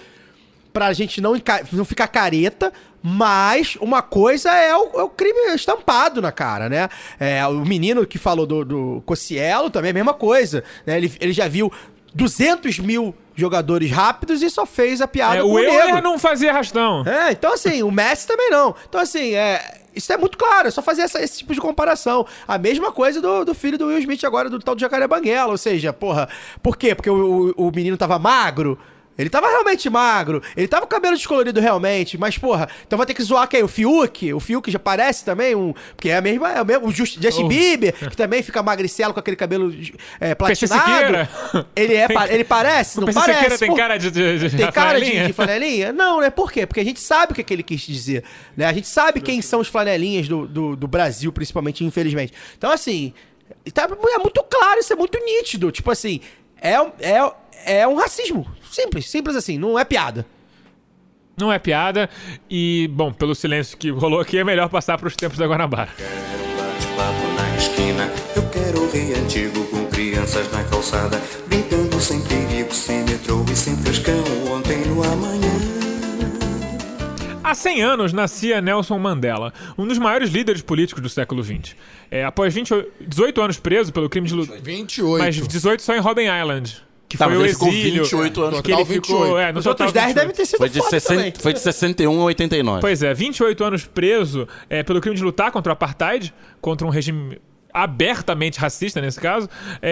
pra gente não ficar careta, mas uma coisa é o crime estampado na cara, né? O menino que falou do Cossielo também é a mesma coisa, né? Ele já viu 200 mil jogadores rápidos e só fez a piada com o negro. O Euler não fazia arrastão. Então assim, o Messi também não. Então assim, isso é muito claro, é só fazer esse tipo de comparação. A mesma coisa do filho do Will Smith agora, do tal do Jacaré Banguela, ou seja, porra, por quê? Porque o menino tava magro? Ele tava realmente magro, ele tava com o cabelo descolorido realmente, mas porra, então vai ter que zoar quem? O Fiuk já parece também porque é o mesmo o Justin Bieber, que também fica magricelo com aquele cabelo platinado. Ele parece? Não parece? Tem cara de tem cara de flanelinha? Não, né? Por quê? Porque a gente sabe o que ele quis dizer, né? A gente sabe quem são os flanelinhas do Brasil, principalmente, infelizmente. Então, assim, é muito claro, isso é muito nítido. Tipo assim, é um racismo. Simples assim, não é piada. Não é piada e, bom, pelo silêncio que rolou aqui, é melhor passar pros tempos da Guanabara. Quero um bate-papo na esquina, eu quero o Rio Antigo com crianças na calçada, brincando sem perigo, sem metrô e sem frescão, ontem no amanhã. Há 100 anos nascia Nelson Mandela, um dos maiores líderes políticos do século XX. Após 18 anos preso pelo crime de luta... 28. Mas 18 só em Robben Island. Que Tá, foi mas o ele ficou exílio. 28 anos. Que ele ficou, Os outros 10 devem ter sido foda também. Foi de 61 a 89. Pois é, 28 anos preso pelo crime de lutar contra o apartheid, contra um regime abertamente racista nesse caso,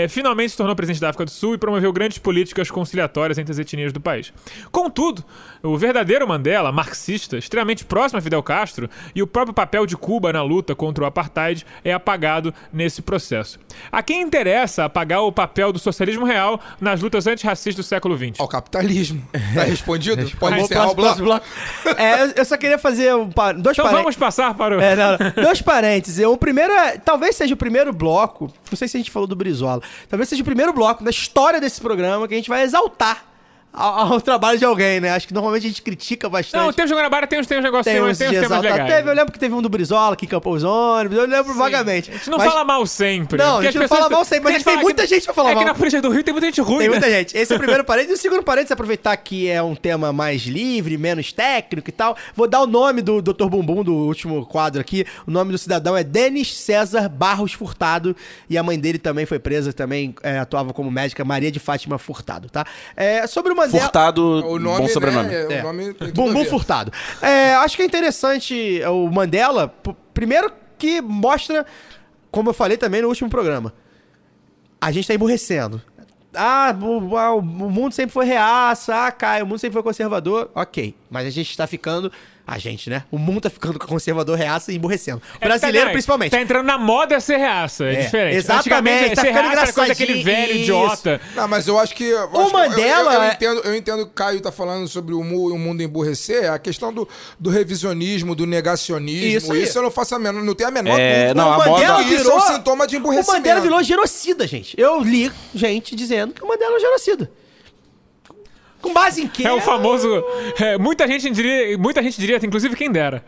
finalmente se tornou presidente da África do Sul e promoveu grandes políticas conciliatórias entre as etnias do país. Contudo, o verdadeiro Mandela, marxista, extremamente próximo a Fidel Castro, e o próprio papel de Cuba na luta contra o apartheid é apagado nesse processo. A quem interessa apagar o papel do socialismo real nas lutas antirracistas do século XX? Ao capitalismo. Tá respondido? Pode Vamos encerrar o próximo bloco. bloco. Eu só queria fazer dois Então parênteses. vamos passar para o... Dois parênteses. O primeiro talvez seja o primeiro bloco, não sei se a gente falou do Brizola, talvez seja o primeiro bloco da história desse programa que a gente vai exaltar ao trabalho de alguém, né? Acho que normalmente a gente critica bastante. Não, o Tempo de Guanabara tem uns negócios, Tem mas tem uns temas legais. eu lembro que teve um do Brizola que encampou os ônibus, eu lembro vagamente. A gente não fala mal sempre. Não, porque a gente as não pessoas- fala mal sempre, mas a gente tem fala muita gente pra falar É mal. que na polícia do Rio tem muita gente ruim, Tem né? muita gente. Esse é o primeiro parênteses. E o segundo parênteses, aproveitar que é um tema mais livre, menos técnico e tal. Vou dar o nome do Dr. Bumbum, do último quadro aqui. O nome do cidadão é Denis César Barros Furtado. E a mãe dele também foi presa, também atuava como médica, Maria de Fátima Furtado, tá? Sobre o Mandela... Furtado, O nome, bom sobrenome. né? O nome tem tudo a Bumbum ver. Furtado. Acho que é interessante o Mandela, primeiro que mostra, como eu falei também no último programa, a gente tá emburrecendo. O mundo sempre foi reaça, Caio, o mundo sempre foi conservador. Ok, mas a gente tá ficando... A gente, né? O mundo tá ficando conservador, reaça e emburrecendo. Brasileiro, principalmente. Tá entrando na moda ser reaça, é diferente. Exatamente, Antigamente, tá ser ficando reaça era coisa daquele engraçadinho, velho isso. idiota. Não, mas eu acho que... Mandela Eu entendo que o Caio tá falando sobre o mundo emburrecer, a questão do revisionismo, do negacionismo. Isso aí. Eu não faço não tenho a menor É, dúvida. não, a Mandela moda... Isso é um sintoma de O emburrecimento. Mandela virou genocida, gente. Eu li gente dizendo que o Mandela é um genocida. Com base em quê? É o famoso... muita gente diria, inclusive quem dera.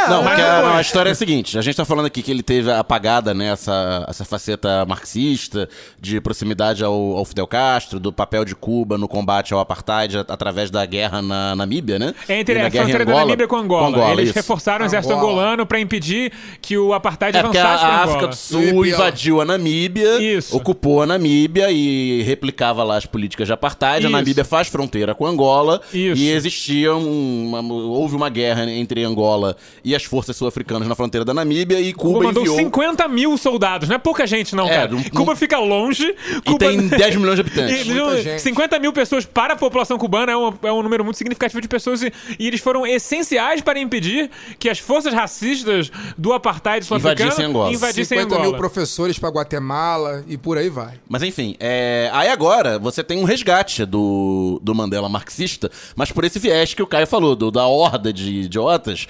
Não, mas porque não foi. a história é a seguinte: a gente tá falando aqui que ele teve apagada, né, essa faceta marxista, de proximidade ao Fidel Castro, do papel de Cuba no combate ao apartheid através da guerra na Namíbia, né? Entre E na a guerra em fronteira da Angola. Namíbia com Angola. Eles isso. reforçaram o exército Angola. angolano pra impedir que o apartheid É porque avançasse pra a Angola. África do Sul invadiu a Namíbia, Isso. ocupou a Namíbia e replicava lá as políticas de apartheid. Isso. A Namíbia faz fronteira com Angola Isso. e existia houve uma guerra entre Angola e as forças sul-africanas na fronteira da Namíbia e Cuba Cuba mandou enviou... 50 mil soldados, não é pouca gente não, cara. Cuba fica longe. E tem 10 milhões de habitantes. Muita gente. 50 mil pessoas para a população cubana é um número muito significativo de pessoas e eles foram essenciais para impedir que as forças racistas do apartheid sul-africano Invadissem Angola. invadissem 50 Angola. mil professores pra Guatemala e por aí vai. Mas enfim, aí agora você tem um resgate do Mandela marxista, mas por esse viés que o Caio falou, da horda de idiotas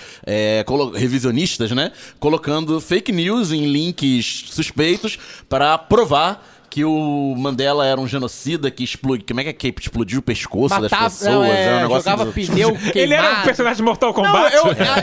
revisionistas, né? Colocando fake news em links suspeitos para provar que o Mandela era um genocida que explodiu... Como é que explodiu o pescoço das pessoas? É um negócio jogava pneu queimado. Ele era um personagem de Mortal Não, Kombat?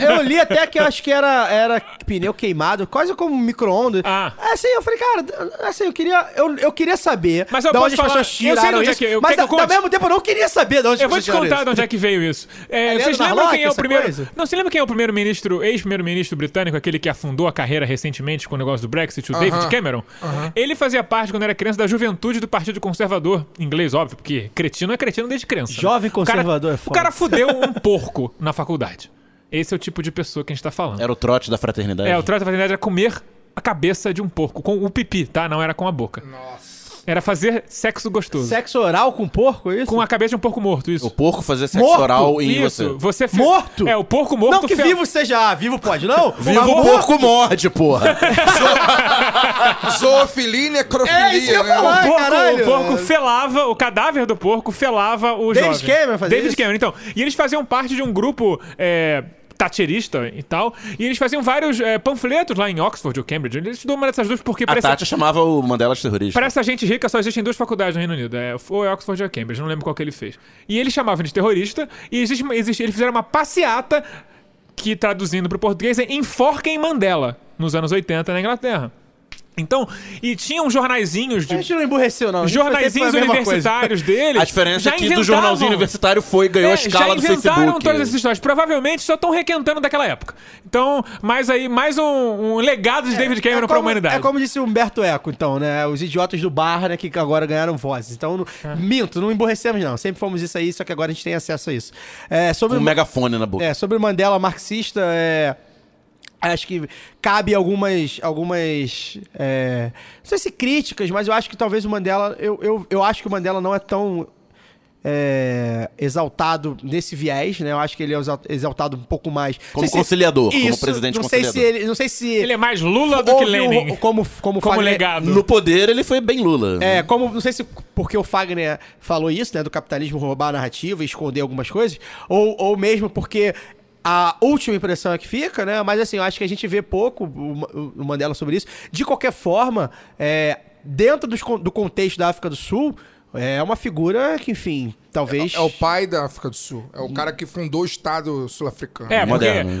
eu li até que eu acho que era pneu queimado, quase como micro-ondas. Ah. Assim, eu falei, cara, assim, eu queria saber Mas eu de onde posso as falar- pessoas eu sei de tiraram onde é isso, que- eu- mas quer que eu ao conte? mesmo tempo eu não queria saber de onde Eu as vou pessoas te tiraram contar isso. de onde é que veio isso. Vocês Leandro lembram Narlock, quem é o essa primeiro... coisa? Não, você lembra quem é o primeiro-ministro, ex-primeiro-ministro britânico, aquele que afundou a carreira recentemente com o negócio do Brexit, o David Cameron? Ele fazia parte, quando era criança, da juventude do Partido Conservador. Inglês, óbvio, porque cretino é cretino desde criança. né? Jovem O cara- conservador é O foda. cara fudeu um porco na faculdade. Esse é o tipo de pessoa que a gente tá falando. Era o trote da fraternidade. O trato da fraternidade era comer a cabeça de um porco, com o pipi, tá? Não era com a boca. Nossa. Era fazer sexo gostoso. Sexo oral com porco, é isso? Com a cabeça de um porco morto, isso. O porco fazia sexo Morto? oral em Isso, você. Morto? O porco morto. Não que vivo seja... vivo pode, não? Vivo Mas o porco morde, porra. Zoofilia e necrofilia, É, isso que eu ia né? falar. Ai, caralho. O porco felava, o cadáver do porco felava o David jovem. Cameron fazia David isso? Cameron, então. E eles faziam parte de um grupo thatcherista e tal. E eles faziam vários panfletos lá em Oxford ou Cambridge. Eles estudam uma dessas duas porque A parece... Tati chamava o Mandela de terrorista. Para essa gente rica, só existem duas faculdades no Reino Unido. Ou é Oxford ou é Cambridge, não lembro qual que ele fez. E ele chamava de terrorista, e eles fizeram uma passeata que, traduzindo para o português, é Enforquem Mandela, nos anos 80 na Inglaterra. Então, e tinham jornaizinhos A gente não emburreceu, não. A gente jornaizinhos foi a mesma universitários deles. A diferença já é que do inventavam- jornalzinho universitário ganhou a escala do já inventaram Facebook. todas essas histórias. Provavelmente só estão requentando daquela época. Então, mais um legado de David Cameron para a humanidade. É como disse o Humberto Eco, então, né? Os idiotas do bar, né? Que agora ganharam vozes. Então, minto, não emborrecemos, não. Sempre fomos isso aí, só que agora a gente tem acesso a isso. Sobre Com um megafone na boca. sobre o Mandela marxista, Acho que cabe algumas não sei se críticas, mas eu acho que talvez o Mandela, eu acho que o Mandela não é tão exaltado nesse viés, né? Eu acho que ele é exaltado um pouco mais Como conciliador, como presidente conciliador. Não sei se Ele é mais Lula do que Lenin. Como Fagner, legado. No poder, ele foi bem Lula. não sei se porque o Fagner falou isso, né? Do capitalismo roubar a narrativa e esconder algumas coisas, ou mesmo porque a última impressão é que fica, né? Mas assim, eu acho que a gente vê pouco o Mandela sobre isso. De qualquer forma, dentro do contexto da África do Sul, é uma figura que, enfim, talvez... É o pai da África do Sul. É o cara que fundou o Estado sul-africano.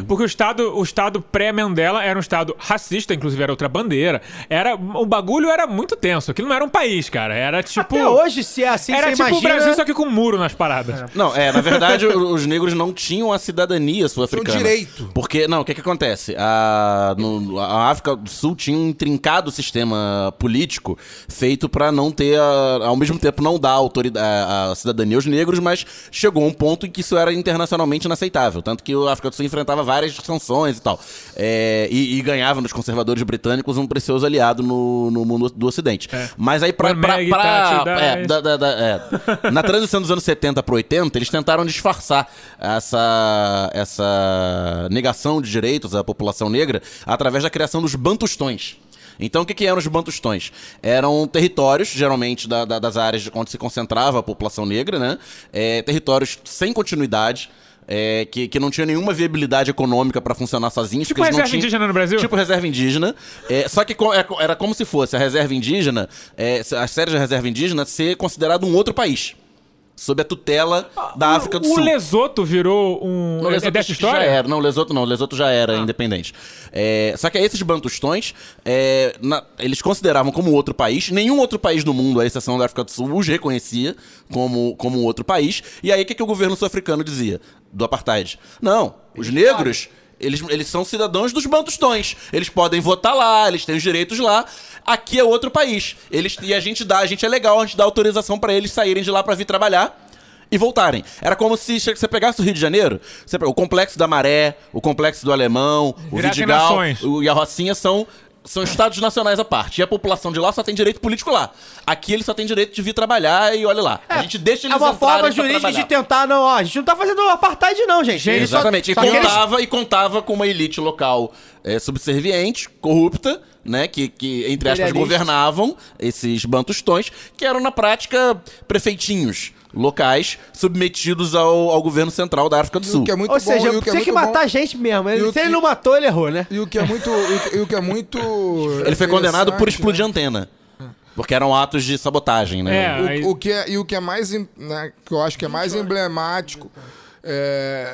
Porque o Estado pré-Mandela era um Estado racista, inclusive era outra bandeira. O bagulho era muito tenso. Aquilo não era um país, cara. Era tipo... Até hoje, se é assim, era você tipo imagina... o Brasil, só que com um muro nas paradas. Não, na verdade, os negros não tinham a cidadania sul-africana. Tinha direito. Porque, o que acontece? A África do Sul tinha um intrincado sistema político feito pra não ter, ao mesmo tempo, não dar a cidadania aos negros, mas chegou a um ponto em que isso era internacionalmente inaceitável. Tanto que a África do Sul enfrentava várias sanções e tal. E ganhava nos conservadores britânicos um precioso aliado no mundo do Ocidente. Mas aí, na transição dos anos 70 para 80, eles tentaram disfarçar essa negação de direitos à população negra através da criação dos bantustões. Então, o que eram os bantustões? Eram territórios, geralmente, das áreas onde se concentrava a população negra, né? Territórios sem continuidade, que não tinha nenhuma viabilidade econômica para funcionar sozinhos. Tipo reserva indígena no Brasil? Tipo reserva indígena. Só que era como se fosse a reserva indígena, as sérias da reserva indígena, ser considerado um outro país. Sob a tutela da África do Sul. O Lesoto virou um... Lesoto dessa história? Já era. Não, Lesoto já era independente. Só que esses bantustões, eles consideravam como outro país. Nenhum outro país do mundo, à exceção da África do Sul, os reconhecia como outro país. E aí, o que o governo sul-africano dizia? Do apartheid. Não, os negros... Eles são cidadãos dos bantustões. Eles podem votar lá, eles têm os direitos lá. Aqui é outro país. E a gente é legal, a gente dá autorização pra eles saírem de lá pra vir trabalhar e voltarem. Era como se você pegasse o Rio de Janeiro, o Complexo da Maré, o Complexo do Alemão, o Vidigal e a Rocinha são estados nacionais à parte. E a população de lá só tem direito político lá. Aqui eles só tem direito de vir trabalhar e olha lá. A gente deixa eles entrarem. É uma forma jurídica de tentar, a gente não tá fazendo apartheid não, gente. Exatamente. E contava com uma elite local subserviente, corrupta, né, que entre aspas, governavam esses bantustões, que eram na prática prefeitinhos locais submetidos ao governo central da África do Sul. Que é muito Ou seja, tinha que matar gente mesmo. Se ele não matou, ele errou, né? E o que é muito... Ele foi condenado por explodir antena. Porque eram atos de sabotagem, né? O que é mais... Né, que eu acho que é mais emblemático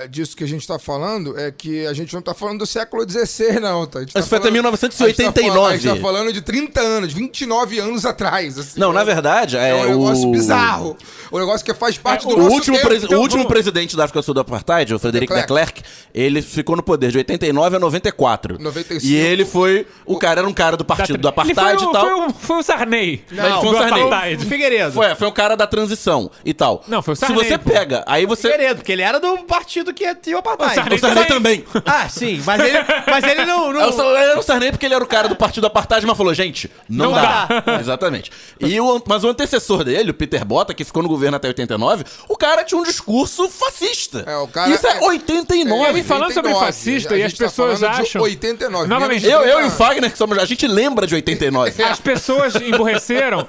disso que a gente tá falando é que a gente não tá falando do século XVI, não. Isso foi até 1989. A gente tá falando de 30 anos, 29 anos atrás. Assim, não, na verdade... É um negócio bizarro. Um negócio que faz parte do nosso tempo. O último presidente da África do Sul do Apartheid, o Frederic de Klerk, ele ficou no poder de 89 a 94. 95. E ele foi... era um cara do partido do Apartheid e tal. Foi o Sarney. Não, foi o Sarney. O Figueiredo. Foi o cara da transição e tal. Não, foi o Sarney. Se você pega... Aí você... Figueiredo, porque ele era do partido que tinha o apartheid. O Sarney também. Ah, sim. Mas ele não... Era o Sarney porque ele era o cara do partido do Apartheid, mas falou, gente, não dá. Exatamente. Mas o antecessor dele, o Peter Botha, que ficou no governo até 89, o cara tinha um discurso fascista. Isso é 89. E falando sobre fascista, e as pessoas acham... 89. Novamente, eu e o Fagner, a gente lembra de 89. As pessoas emburreceram.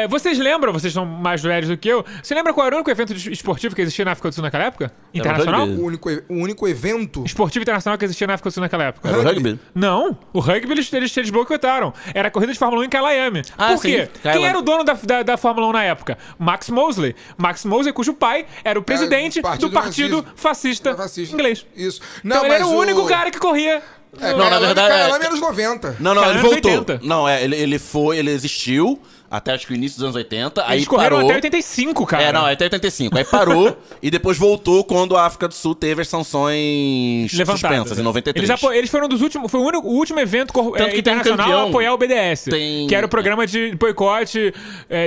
Vocês lembram, vocês são mais velhos do que eu, você lembra qual era o único evento esportivo que existia na África do Sul naquela época? Internacional? O único evento... Esportivo internacional que existia na África do Sul naquela época. Era o rugby? Não, o rugby eles boicotaram. Era a corrida de Fórmula 1 em Calaiame. Por quê? Quem era o dono da Fórmula 1 na época? Max Mosley. Max Mosley, cujo pai era o presidente do partido fascista inglês. Isso. Então ele era o único cara que corria... Não, na verdade... Lá menos 90. Não, ele voltou. 80. Não, ele existiu até acho que o início dos anos 80. Eles Aí correram parou. até 85, cara. Não, até 85. Aí parou e depois voltou quando a África do Sul teve as sanções Levantadas, suspensas, em 93. Eles foram dos últimos. Foi o último evento Tanto que tem um internacional a campeão. apoiar o BDS. Tem- Que era o programa de boicote,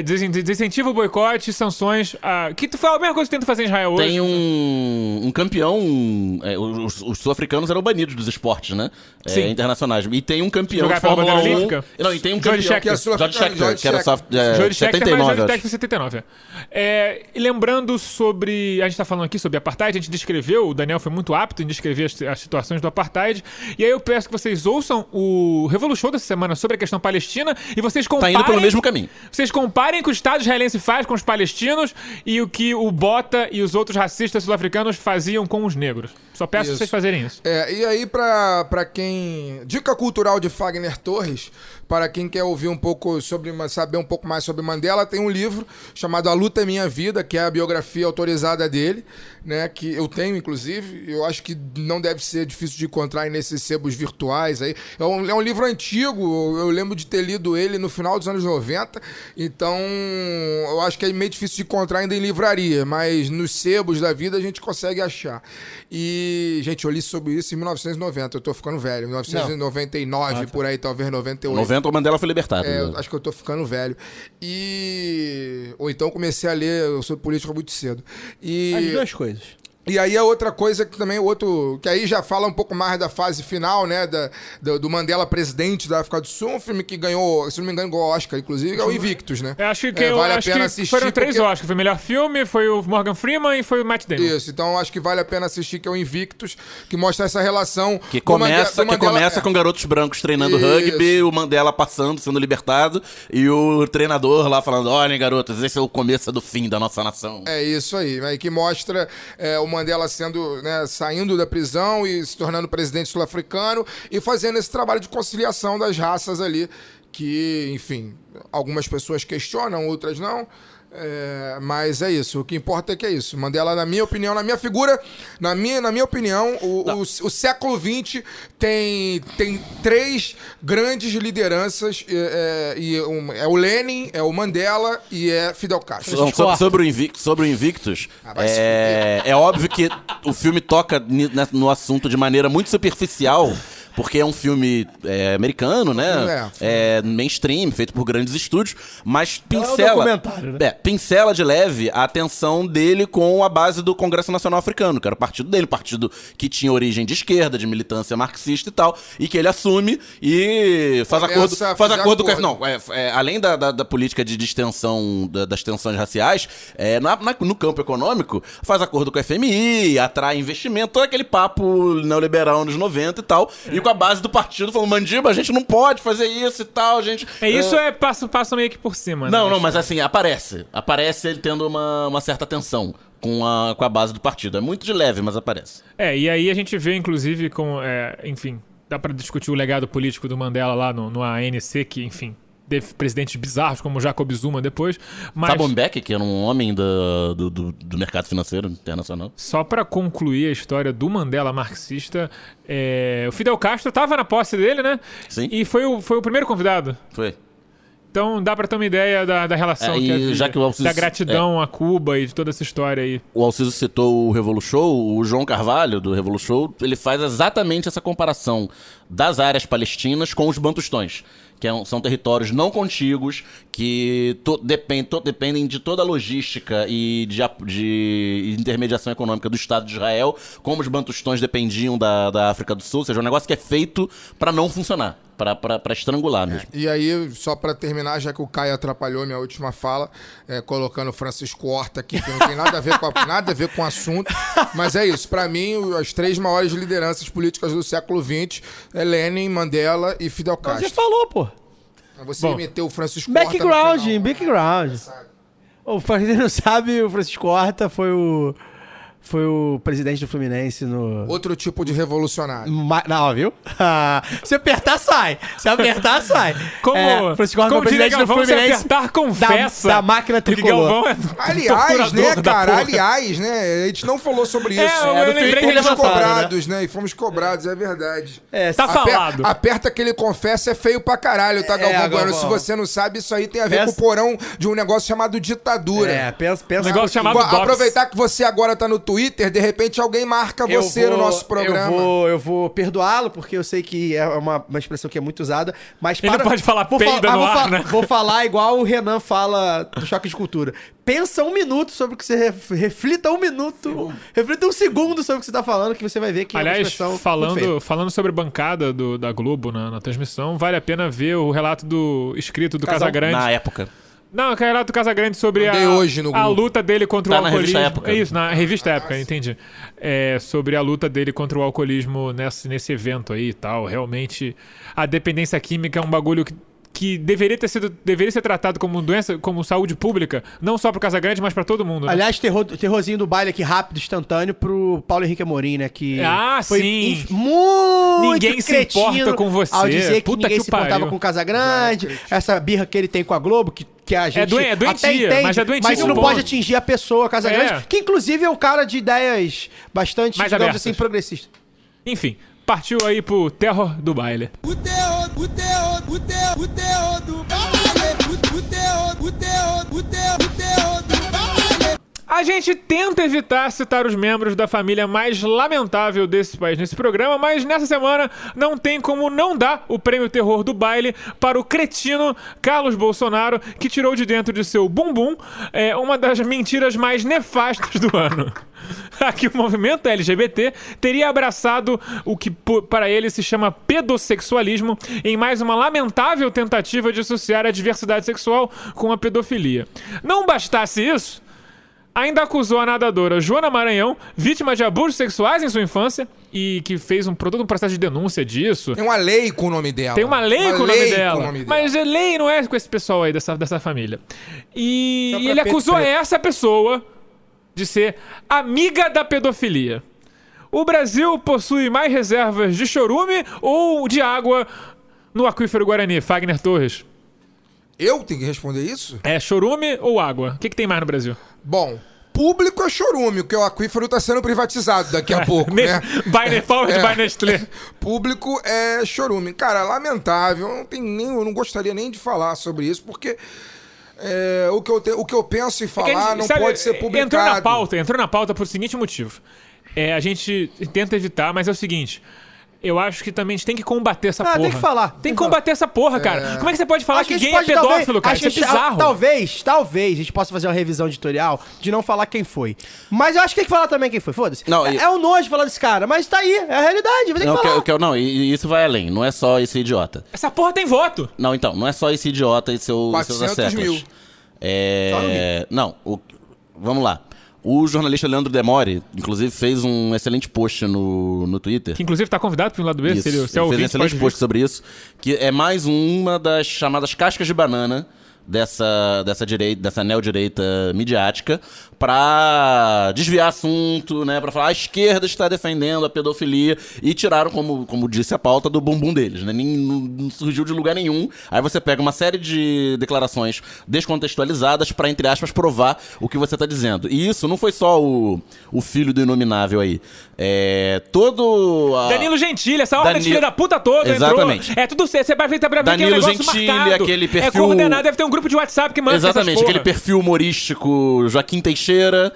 desincentivo ao boicote, sanções. Que foi a mesma coisa que tenta fazer em Israel hoje. Tem um campeão. Os sul-africanos eram banidos dos esportes, né? Sim. Internacionais. E tem um campeão Jogar de pela Fórmula 1. bandeira olímpica? Não, e tem um Jody campeão. Scheckter. Jody Scheckter, que era só Jody Scheckter, mas 79, Jody acho. Scheckter foi 79. E lembrando sobre... A gente tá falando aqui sobre apartheid, a gente descreveu, o Daniel foi muito apto em descrever as situações do apartheid, e aí eu peço que vocês ouçam o Revolu Show dessa semana sobre a questão palestina, e vocês comparem... Tá indo pelo mesmo caminho. Vocês comparem o que o Estado israelense faz com os palestinos e o que o Bota e os outros racistas sul-africanos faziam com os negros. Só peço Isso. pra vocês fazerem isso. E aí, pra quem... Dica cultural de Fagner Torres, para quem quer ouvir um pouco saber um pouco mais sobre Mandela, tem um livro chamado A Luta é Minha Vida, que é a biografia autorizada dele, né? Que eu tenho, inclusive. Eu acho que não deve ser difícil de encontrar aí nesses sebos virtuais aí. É um livro antigo, eu lembro de ter lido ele no final dos anos 90, então eu acho que é meio difícil de encontrar ainda em livraria, mas nos sebos da vida a gente consegue achar. E, gente, eu li sobre isso em 1990, eu tô ficando velho, 1999, por aí, talvez 98. 90 o Mandela foi libertado. Eu acho que eu tô ficando velho. Ou então comecei a ler sobre política muito cedo. As duas coisas. E aí a outra coisa que também, que aí já fala um pouco mais da fase final, né, do Mandela presidente da África do Sul, um filme que ganhou, se não me engano, ganhou Oscar, inclusive, é o Invictus, né? Eu acho que, vale a acho pena que assistir. foram 3 porque- Oscars. Foi o melhor filme, foi o Morgan Freeman e foi o Matt Damon. Isso, então acho que vale a pena assistir, que é o Invictus, que mostra essa relação... Que do começa Mandela- com garotos brancos treinando Isso. rugby, o Mandela passando, sendo libertado, e o treinador lá falando: olhem, garotos, esse é o começo do fim da nossa nação. É isso aí, né? Que mostra o Mandela saindo da prisão e se tornando presidente sul-africano e fazendo esse trabalho de conciliação das raças ali, que, enfim, algumas pessoas questionam, outras não. Mas é isso, o que importa é que é isso. Mandela, na minha opinião, na minha figura, na minha opinião, o século XX tem 3 grandes lideranças, é o Lenin, é o Mandela e é Fidel Castro. Não, sobre o Invictus, vai se é óbvio que o filme toca no assunto de maneira muito superficial, porque é um filme americano, né? Mainstream, feito por grandes estúdios, mas documentário, né? pincela de leve a atenção dele com a base do Congresso Nacional Africano, que era o partido dele, partido que tinha origem de esquerda, de militância marxista e tal, e que ele assume e faz acordo com... Não, além da política de distensão, das tensões raciais, no campo econômico, faz acordo com a FMI, atrai investimento, todo aquele papo neoliberal nos 90 e tal, e com a base do partido falando: Mandiba, a gente não pode fazer isso e tal, a gente... Passa meio que por cima, né? Não, mas assim, aparece ele tendo uma certa tensão com a base do partido. É muito de leve, mas aparece. E aí a gente vê, inclusive, enfim, dá pra discutir o legado político do Mandela lá no ANC, que, enfim, teve presidentes bizarros como Jacob Zuma depois, mas... Thabo Mbeki, que era um homem do mercado financeiro internacional. Só pra concluir a história do Mandela marxista, o Fidel Castro tava na posse dele, né? Sim. E foi o primeiro convidado. Foi. Então dá pra ter uma ideia da relação e que havia, já que o Alcides- da gratidão a Cuba e de toda essa história aí. O Alcides citou o Revolu Show, o João Carvalho, do Revolu Show, ele faz exatamente essa comparação das áreas palestinas com os bantustões, que são territórios não contíguos, que dependem de toda a logística e de intermediação econômica do Estado de Israel, como os bantustões dependiam da África do Sul, ou seja, um negócio que é feito para não funcionar, para estrangular mesmo. E aí, só pra terminar, já que o Caio atrapalhou minha última fala, colocando o Francisco Horta aqui, que não tem nada a ver com o assunto, mas é isso. Pra mim, as 3 maiores lideranças políticas do século XX é Lenin, Mandela e Fidel Castro. Você falou, pô. Você meteu o Francisco Horta Background. Pra quem não sabe, o Francisco Horta foi o foi o presidente do Fluminense no... Outro tipo de revolucionário. Não, viu? Se apertar, sai. Se apertar, sai. Francisco Alves, como presidente do Fluminense. Se apertar, confessa. Da máquina tricolor. Aliás, né, cara? Aliás, né? A gente não falou sobre isso. Eu lembrei que fomos cobrados, né? E fomos cobrados, é verdade. Tá falado. Aperta que ele confessa é feio pra caralho, tá, Galvão Bueno? Se você não sabe, isso aí tem a ver com o porão de um negócio chamado ditadura. Pensa um negócio chamado DOPS. Aproveitar que você agora tá no Twitter, de repente alguém marca você no nosso programa. Eu vou perdoá-lo, porque eu sei que é uma expressão que é muito usada, mas ele não pode falar peida no ar, né? Vou falar igual o Renan fala do Choque de Cultura. Pensa um minuto sobre o que você... Reflita um minuto. Reflita um segundo sobre o que você tá falando, que você vai ver que aliás, é uma expressão falando sobre a bancada da Globo na transmissão, vale a pena ver o relato escrito do Casagrande. Na época. Não, que é o relato do Casagrande sobre a luta dele contra o alcoolismo. Na revista Época. Isso, na revista Época, entendi. Sobre a luta dele contra o alcoolismo nesse evento aí e tal. Realmente, a dependência química é um bagulho que deveria ser tratado como doença, como saúde pública, não só pro Casagrande, mas pra todo mundo, né? Aliás, terrorzinho do baile aqui, rápido, instantâneo, pro Paulo Henrique Amorim, né? Que foi sim! Muito ninguém se importa com você. Ao dizer que Puta ninguém que se importava pariu. com o Casagrande, essa birra que ele tem com a Globo, que a gente é doentia, até entende, mas é doentia mas isso não pode atingir a pessoa, Casagrande, que inclusive é um cara de ideias bastante, mais digamos abertas. assim, progressistas. Enfim, partiu aí pro terror do baile. O terror do baile. O terror do baile. A gente tenta evitar citar os membros da família mais lamentável desse país nesse programa, mas nessa semana não tem como não dar o prêmio terror do baile para o cretino Carlos Bolsonaro, que tirou de dentro de seu bumbum uma das mentiras mais nefastas do ano. Aqui o movimento LGBT teria abraçado o que para ele se chama pedossexualismo em mais uma lamentável tentativa de associar a diversidade sexual com a pedofilia. Não bastasse isso, ainda acusou a nadadora Joana Maranhão, vítima de abusos sexuais em sua infância, e que fez todo um processo de denúncia disso. Tem uma lei com o nome dela. Tem uma lei com o nome dela. Mas a lei não é com esse pessoal aí, dessa família. E ele acusou essa pessoa de ser amiga da pedofilia. O Brasil possui mais reservas de chorume ou de água no aquífero Guarani? Fagner Torres. Eu tenho que responder isso? É chorume ou água? O que tem mais no Brasil? Bom, público é chorume, porque o aquífero tá sendo privatizado daqui a pouco, né? By Nestlé. Público é chorume. Cara, lamentável, eu não gostaria nem de falar sobre isso, porque o que eu penso em falar não pode ser publicado. Entrou na pauta por seguinte motivo. A gente tenta evitar, mas é o seguinte... Eu acho que também a gente tem que combater essa porra. Tem que falar. Tem que combater essa porra, cara. Como é que você pode falar que alguém é pedófilo, cara? Isso é bizarro. Talvez a gente possa fazer uma revisão editorial de não falar quem foi. Mas eu acho que tem que falar também quem foi, foda-se. É um nojo falar desse cara, mas tá aí, é a realidade, vai ter que falar. E isso vai além, não é só esse idiota. Essa porra tem voto. Não, então, não é só esse idiota e seus acéfalos. 400 mil. Vamos lá. O jornalista Leandro Demore, inclusive, fez um excelente post no Twitter. Que, inclusive, tá convidado pro lado B, isso. Se ele fez um excelente post sobre isso, que é mais uma das chamadas cascas de banana dessa neodireita midiática pra desviar assunto, né? Pra falar a esquerda está defendendo a pedofilia e tiraram, como disse a pauta, do bumbum deles, né? Não surgiu de lugar nenhum. Aí você pega uma série de declarações descontextualizadas pra, entre aspas, provar o que você tá dizendo. E isso não foi só o filho do inominável aí. Danilo Gentili, essa ordem de filha da puta toda. Exatamente. Entrou. Tudo você vai ver pra ver Danilo que é um negócio Gentili, marcado. aquele perfil... É coordenado, deve ter um grupo de WhatsApp que manda essas porra. Exatamente, aquele perfil humorístico Joaquim Teixeira,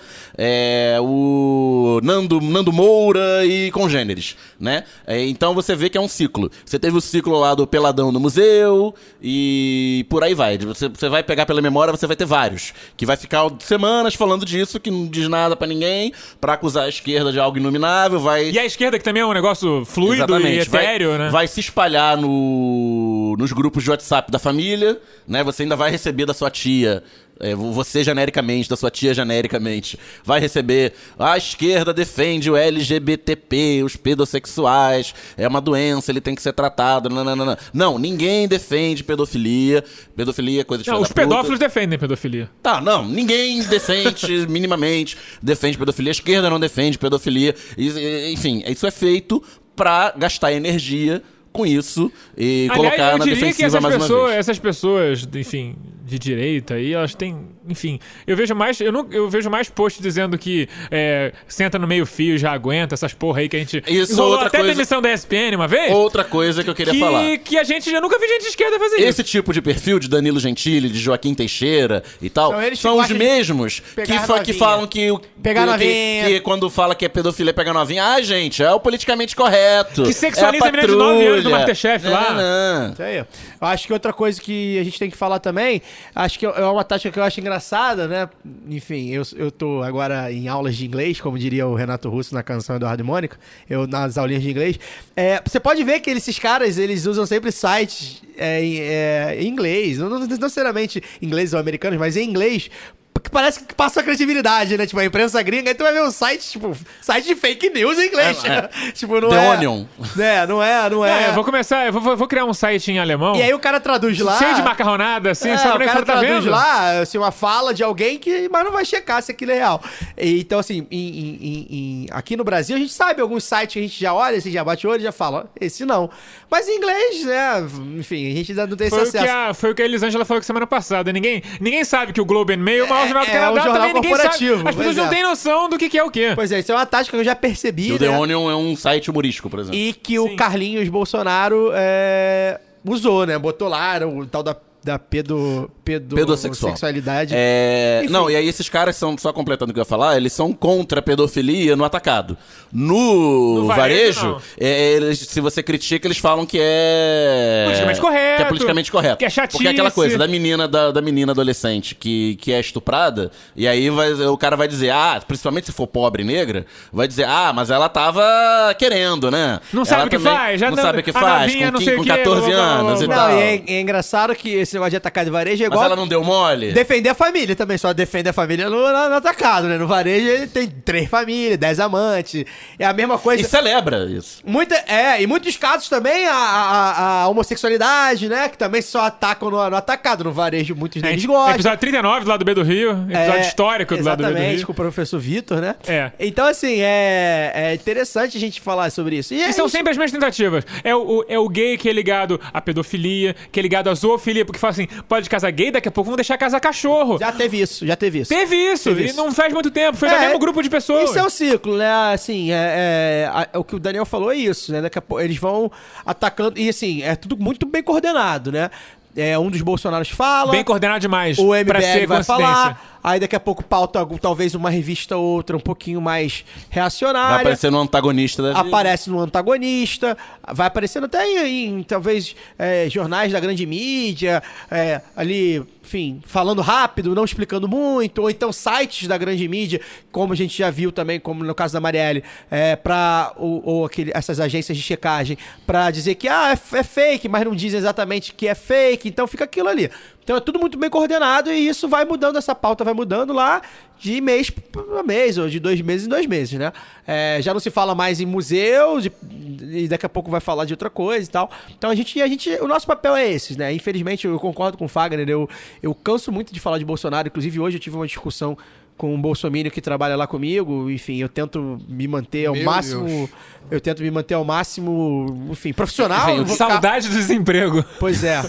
o Nando Moura e congêneres, né? Então você vê que é um ciclo. Você teve o ciclo lá do Peladão no museu e por aí vai. Você vai pegar pela memória, você vai ter vários. Que vai ficar semanas falando disso, que não diz nada pra ninguém, pra acusar a esquerda de algo inominável, E a esquerda, que também é um negócio fluido. Exatamente. E etéreo, né? Vai se espalhar nos grupos de WhatsApp da família, né? Você ainda vai receber da sua tia, você genericamente, da sua tia genericamente, vai receber: a esquerda defende o LGBTP, os pedossexuais, é uma doença, ele tem que ser tratado, não, ninguém defende pedofilia é coisa de filho Não, da os puta. pedófilos defendem pedofilia. Tá, não, ninguém decente, minimamente, defende pedofilia, a esquerda não defende pedofilia, enfim, isso é feito pra gastar energia com isso e colocar eu na diria que defensiva mais uma vez. essas pessoas, enfim, de direita aí, elas têm, enfim, eu vejo mais posts dizendo que senta no meio fio, já aguenta essas porra aí que a gente Isso, rolou outra até coisa- demissão da ESPN uma vez. Outra coisa que eu queria falar. Que eu nunca vi gente de esquerda fazer isso. Esse tipo de perfil de Danilo Gentili, de Joaquim Teixeira e tal, São eles que são os gostam de mesmos pegar que novinha. falam que Pegar novinha. que quando fala que é pedofilia pega novinha, gente, é o politicamente correto. Que sexualiza a menina de 9 anos do Masterchef lá. Não. Isso aí. Eu acho que outra coisa que a gente tem que falar também, acho que é uma tática que eu acho engraçada, né? Enfim, eu tô agora em aulas de inglês, como diria o Renato Russo na canção Eduardo e Mônica, eu nas aulinhas de inglês. Você pode ver que esses caras, eles usam sempre sites em inglês, não necessariamente ingleses ou americanos, mas em inglês, que parece que passa a credibilidade, né? Tipo, a imprensa gringa, aí tu vai ver um site, tipo, site de fake news em inglês. Tipo, não The é... Onion. Não é. Eu vou começar, eu vou criar um site em alemão. E aí o cara traduz lá... Cheio de macarronada, assim, só o pra cara ele tá traduz vendo? lá, assim, uma fala de alguém mas não vai checar se aquilo é real. Então, assim, aqui no Brasil, a gente sabe alguns sites que a gente já olha, assim, já bate o olho e já fala, esse não. Mas em inglês, né, enfim, a gente ainda não tem esse acesso. Foi o que a Elisângela falou que semana passada. Ninguém sabe que o Globe and Mail é o maior jornal do Canadá um jornal também. Ninguém corporativo, sabe. As pessoas pois não é. têm noção do que é o quê. Pois é, isso é uma tática que eu já percebi, O The Onion é um site humorístico, por exemplo. E que o Carlinhos Bolsonaro usou, né? Botou lá o tal da pedossexualidade. Não, e aí esses caras são, só completando o que eu ia falar, eles são contra a pedofilia no atacado. No varejo, se você critica, eles falam que é... Politicamente correto. Que é politicamente correto. Que é chatice. Porque é aquela coisa da menina adolescente que é estuprada, e aí o cara vai dizer, principalmente se for pobre e negra, vai dizer, mas ela tava querendo, né? Não sabe Ela o que também faz. Já não sabe o que faz, novinha, não com sei o quê, 14 anos e Não, tal. e é engraçado que esse negócio de atacar de varejo é Mas igual... ela não deu mole? Defender a família também, só defende a família no atacado, né? No varejo ele tem 3 famílias, 10 amantes. É a mesma coisa. E celebra isso. Em muitos casos também a homossexualidade, né? Que também só atacam no atacado. No varejo, muitos deles gostam. Episódio 39 do lado do B do Rio. Episódio histórico do lado do B do Exatamente, Rio. com o professor Vitor, né? É. Então, assim, é interessante a gente falar sobre isso. E são sempre as mesmas tentativas. É o gay que é ligado à pedofilia, que é ligado à zoofilia, porque fala assim, pode casar gay, daqui a pouco vão deixar casar cachorro. Já teve isso. Teve isso. Teve E isso. não faz muito tempo. Foi do mesmo grupo de pessoas. Isso é o ciclo, né? Assim, o que o Daniel falou é isso, né? Daqui a pouco eles vão atacando. E assim, é tudo muito bem coordenado, né? Um dos Bolsonaros fala. Bem coordenado demais. O pra MBL ser vai coincidência. falar. Aí daqui a pouco pauta talvez uma revista ou outra um pouquinho mais reacionária. Vai aparecer no antagonista da vida. Aparece no antagonista, vai aparecendo até em talvez jornais da grande mídia, ali, enfim, falando rápido, não explicando muito, ou então sites da grande mídia, como a gente já viu também, como no caso da Marielle, essas agências de checagem, pra dizer que é fake, mas não dizem exatamente que é fake, então fica aquilo ali. Então é tudo muito bem coordenado e isso vai mudando, essa pauta vai mudando lá de mês para mês, ou de 2 meses em 2 meses, né? Já não se fala mais em museu, e daqui a pouco vai falar de outra coisa e tal. Então o nosso papel é esse, né? Infelizmente, eu concordo com o Fagner, eu canso muito de falar de Bolsonaro, inclusive hoje eu tive uma discussão com um bolsominion que trabalha lá comigo, enfim, eu tento me manter ao máximo... Eu tento me manter ao máximo, enfim, profissional. Enfim, saudade do desemprego. Pois é.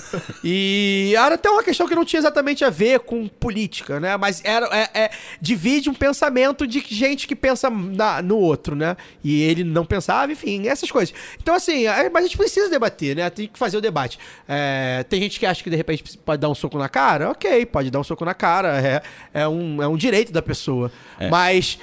E era até uma questão que não tinha exatamente a ver com política, né? Mas divide um pensamento de gente que pensa no outro, né? E ele não pensava, enfim, essas coisas. Então, assim, mas a gente precisa debater, né? Tem que fazer o debate. Tem gente que acha que, de repente, pode dar um soco na cara? Ok, pode dar um soco na cara. É um direito da pessoa. Mas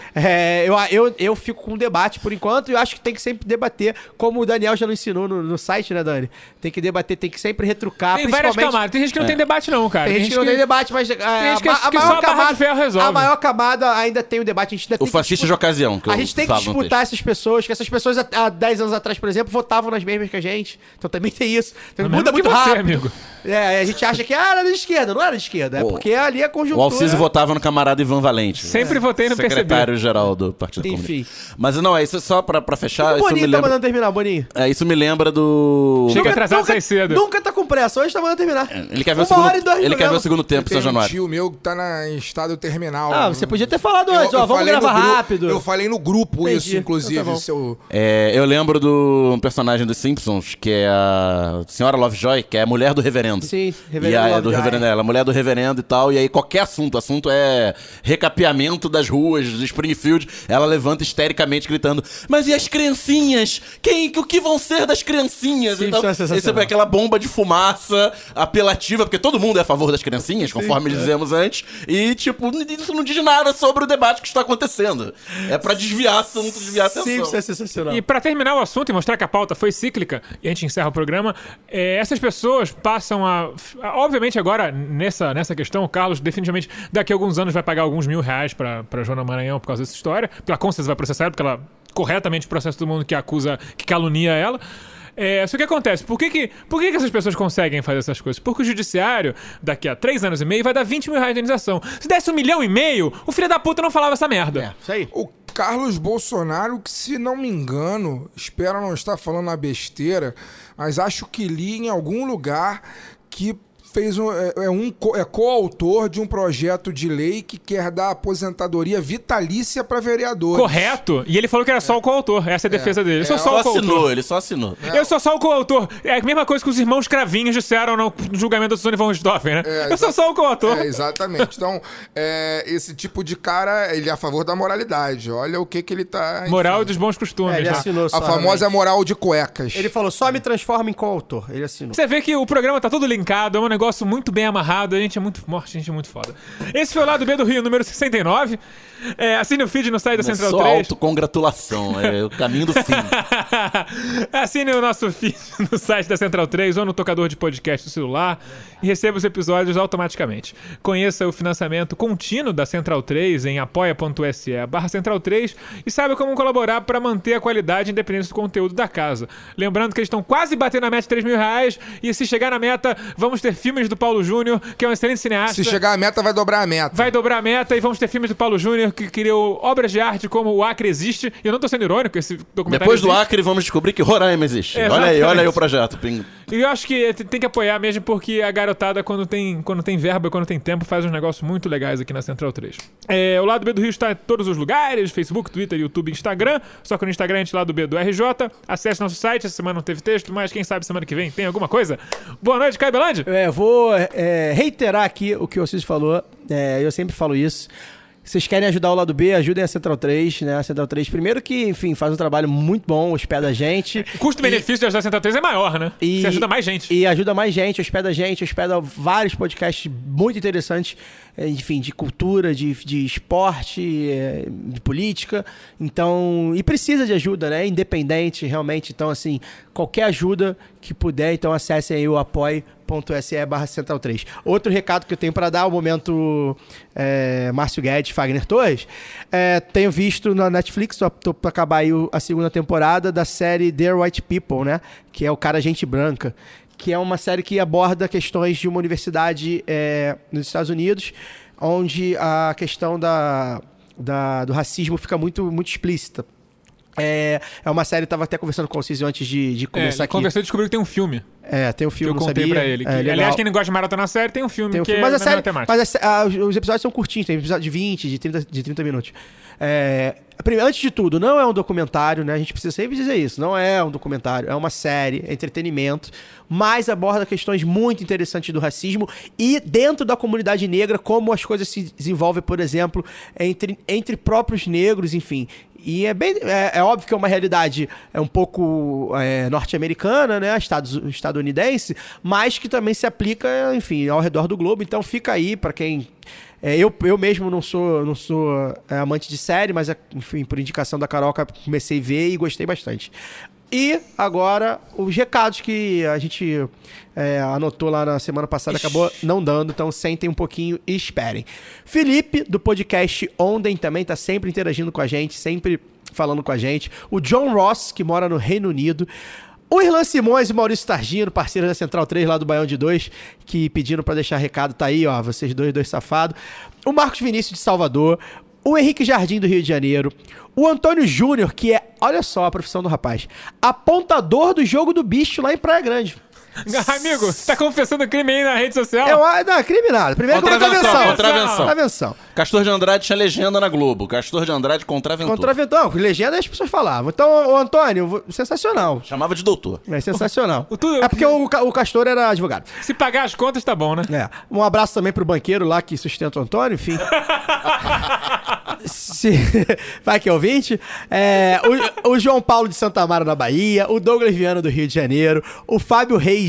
eu fico com um debate por enquanto e eu acho que tem que sempre debater, como o Daniel já nos ensinou no site, né, Dani? Tem que debater, tem que sempre retrucar. Tem várias camadas. Tem gente que não tem debate, não, cara. Tem gente que não tem debate, mas tem gente que só a barra de ferro resolve. A maior camada ainda tem o debate. A gente ainda O fascista de ocasião. a gente tem que disputar essas pessoas, que essas pessoas há 10 anos atrás, por exemplo, votavam nas mesmas que a gente. Então também tem isso. Então, Mesmo muda que muito você, rápido. amigo. A gente acha que era de esquerda, não era de esquerda. É porque ali a O conjuntura... Alciso votava no camarada Ivan Valente. Sempre votei no PCB. Secretário-geral do Partido Enfim. Comunista. Mas não, isso é só pra fechar. O Isso me Boninho tá lembra... mandando terminar, Boninho. Isso me lembra do... Chega atrasado, sai cedo. Nunca tá com pressa, hoje tá mandando terminar. Ele quer ver, Uma hora e dois ele quer ver programa. o segundo tempo, Tem São um Januário. tio meu que tá em estado terminal. Ah, você podia ter falado antes, vamos falei no gravar grupo- rápido. Eu falei no grupo Entendi. isso, inclusive. Então tá bom. seu... Eu lembro do personagem dos Simpsons, que é a senhora Lovejoy, que é a mulher do reverendo. Sim, Reverendo do Lovejoy. reverendo, ela, a mulher do reverendo e tal. E aí qualquer assunto, o assunto é recapeamento das ruas de Springfield, ela levanta histericamente gritando: mas e as criancinhas? O que vão ser das criancinhas? Sim, Então, isso é sensacional. é aquela bomba de fumaça apelativa, porque todo mundo é a favor das criancinhas, conforme dizemos antes. E, tipo, isso não diz nada sobre o debate que está acontecendo. É pra desviar assunto, desviar atenção. Sim, isso é sensacional. E pra terminar o assunto e mostrar que a pauta foi cíclica, e a gente encerra o programa, essas pessoas passam obviamente agora, nessa questão, o Carlos definitivamente daqui a alguns anos vai pagar alguns R$1.000 pra Joana Maranhão por causa dessa história, porque ela com certeza vai processar ela, porque ela corretamente processa todo mundo que acusa, que calunia ela. Só que acontece, por que essas pessoas conseguem fazer essas coisas? Porque o judiciário, daqui a 3 anos e meio, vai dar R$20 mil de indenização. Se desse R$1,5 milhão, o filho da puta não falava essa merda. Isso aí. O Carlos Bolsonaro, que se não me engano, espero não estar falando uma besteira, mas acho que li em algum lugar que fez é coautor de um projeto de lei que quer dar aposentadoria vitalícia para vereadores. Correto. E ele falou que era só o coautor. Essa é a defesa dele. Eu sou só o coautor. Ele só assinou. Eu sou só o coautor. É a mesma coisa que os irmãos Cravinhos disseram no julgamento do Suzane von Richthofen, né? Eu sou só o coautor. Exatamente. Então, esse tipo de cara, ele é a favor da moralidade. Olha o que ele tá... Moral dos bons costumes. Ele né? assinou só. A famosa moral de cuecas. Ele falou, só me transforma em coautor. Ele assinou. Você vê que o programa tá todo linkado, é um negócio muito bem amarrado, a gente é muito foda. Esse foi o Lado B do Rio, número 69. Assine o feed no site da Central Só 3. autocongratulação, é o caminho do fim. Assine o nosso feed no site da Central 3 ou no tocador de podcast do celular e receba os episódios automaticamente. Conheça o financiamento contínuo da Central 3 em apoia.se/Central 3 e saiba como colaborar para manter a qualidade e independência do conteúdo da casa. Lembrando que eles estão quase batendo a meta de R$3.000 e se chegar na meta, vamos ter filmes do Paulo Júnior, que é um excelente cineasta. Se chegar a meta, vai dobrar a meta. Vai dobrar a meta e vamos ter filmes do Paulo Júnior que criou obras de arte como O Acre Existe. E eu não tô sendo irônico, esse documentário Depois do existe. Acre, vamos descobrir que Roraima existe. Exatamente. Olha aí o projeto. Pingo. E eu acho que tem que apoiar mesmo, porque a garotada, quando tem verba, quando tem tempo, faz uns negócios muito legais aqui na Central 3. O Lado B do Rio está em todos os lugares, Facebook, Twitter, YouTube, Instagram. Só que no Instagram a gente Lado B do RJ. Acesse nosso site, essa semana não teve texto, mas quem sabe semana que vem tem alguma coisa. Boa noite, Caio Belandi. Vou reiterar aqui o que o Cis falou. Eu sempre falo isso. Vocês querem ajudar o Lado B, ajudem a Central 3, né? A Central 3, primeiro que, enfim, faz um trabalho muito bom, hospeda a gente. O custo-benefício de ajudar a Central 3 é maior, né? Você ajuda mais gente. E ajuda mais gente, hospeda vários podcasts muito interessantes, enfim, de cultura, de esporte, de política. Então, e precisa de ajuda, né? Independente, realmente. Então, assim, qualquer ajuda que puder, então acessem aí o apoia.se/Central 3. Outro recado que eu tenho para dar, o momento Márcio Guedes, Fagner Torres, tenho visto na Netflix, tô para acabar aí a segunda temporada da série Dear White People, né? Que é o Cara Gente Branca, que é uma série que aborda questões de uma universidade nos Estados Unidos, onde a questão do racismo fica muito, muito explícita. É uma série, eu tava até conversando com o Císio antes de começar aqui. Conversei e descobri que tem um filme. Tem um filme, que eu contei pra ele. Aliás, quem não gosta de maratona série, tem um filme que mas é a série, temática. mas os episódios são curtinhos, tem episódio de 20, de 30 minutos. Antes de tudo, não é um documentário, né? A gente precisa sempre dizer isso. Não é um documentário, é uma série, é entretenimento, mas aborda questões muito interessantes do racismo e dentro da comunidade negra, como as coisas se desenvolvem, por exemplo, entre próprios negros, enfim. E é óbvio que é uma realidade um pouco norte-americana, né, estadunidense, mas que também se aplica, enfim, ao redor do globo. Então fica aí para quem Eu mesmo não sou amante de série, mas, enfim, por indicação da Carol, comecei a ver e gostei bastante. E agora, os recados que a gente anotou lá na semana passada, acabou não dando, então sentem um pouquinho e esperem. Felipe, do podcast Onden, também tá sempre interagindo com a gente, sempre falando com a gente. O John Ross, que mora no Reino Unido. O Irlan Simões e o Maurício Targino, parceiros da Central 3 lá do Baião de 2, que pediram pra deixar recado, tá aí, ó, vocês dois safados. O Marcos Vinícius de Salvador. O Henrique Jardim do Rio de Janeiro. O Antônio Júnior, que é, olha só a profissão do rapaz, apontador do Jogo do Bicho lá em Praia Grande. Amigo, você tá confessando crime aí na rede social? Não, crime nada. Primeiro contravenção. Castor de Andrade tinha legenda na Globo. Castor de Andrade contraventou. Contraventou. Legenda as pessoas falavam. Então, o Antônio, sensacional. Chamava de doutor. É sensacional. É porque o Castor era advogado. Se pagar as contas, tá bom, né? Um abraço também pro banqueiro lá que sustenta o Antônio, enfim. Vai que é ouvinte. O João Paulo de Santa Amaro na Bahia, o Douglas Viana do Rio de Janeiro, o Fábio Reis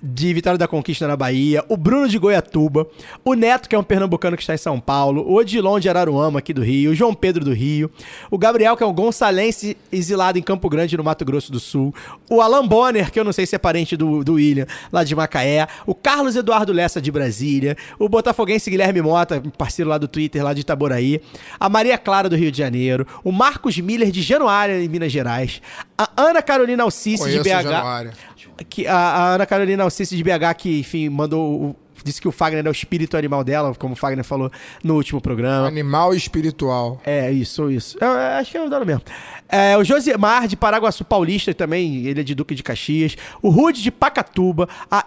de Vitória da Conquista na Bahia, o Bruno de Goiatuba, o Neto, que é um pernambucano que está em São Paulo, o Odilon de Araruama, aqui do Rio, o João Pedro do Rio, o Gabriel, que é um gonçalense exilado em Campo Grande, no Mato Grosso do Sul, o Alan Bonner, que eu não sei se é parente do William, lá de Macaé, o Carlos Eduardo Lessa de Brasília, o botafoguense Guilherme Mota, parceiro lá do Twitter, lá de Itaboraí, a Maria Clara do Rio de Janeiro, o Marcos Miller de Januária, em Minas Gerais, a Ana Carolina Alcice de BH. Januária. A Ana Carolina Alcice de BH, que, enfim, disse que o Fagner é o espírito animal dela, como o Fagner falou no último programa. Animal espiritual. Isso. Acho que é o dono mesmo. O Josimar de Paraguaçu Paulista também, ele é de Duque de Caxias. O Rude de Pacatuba. A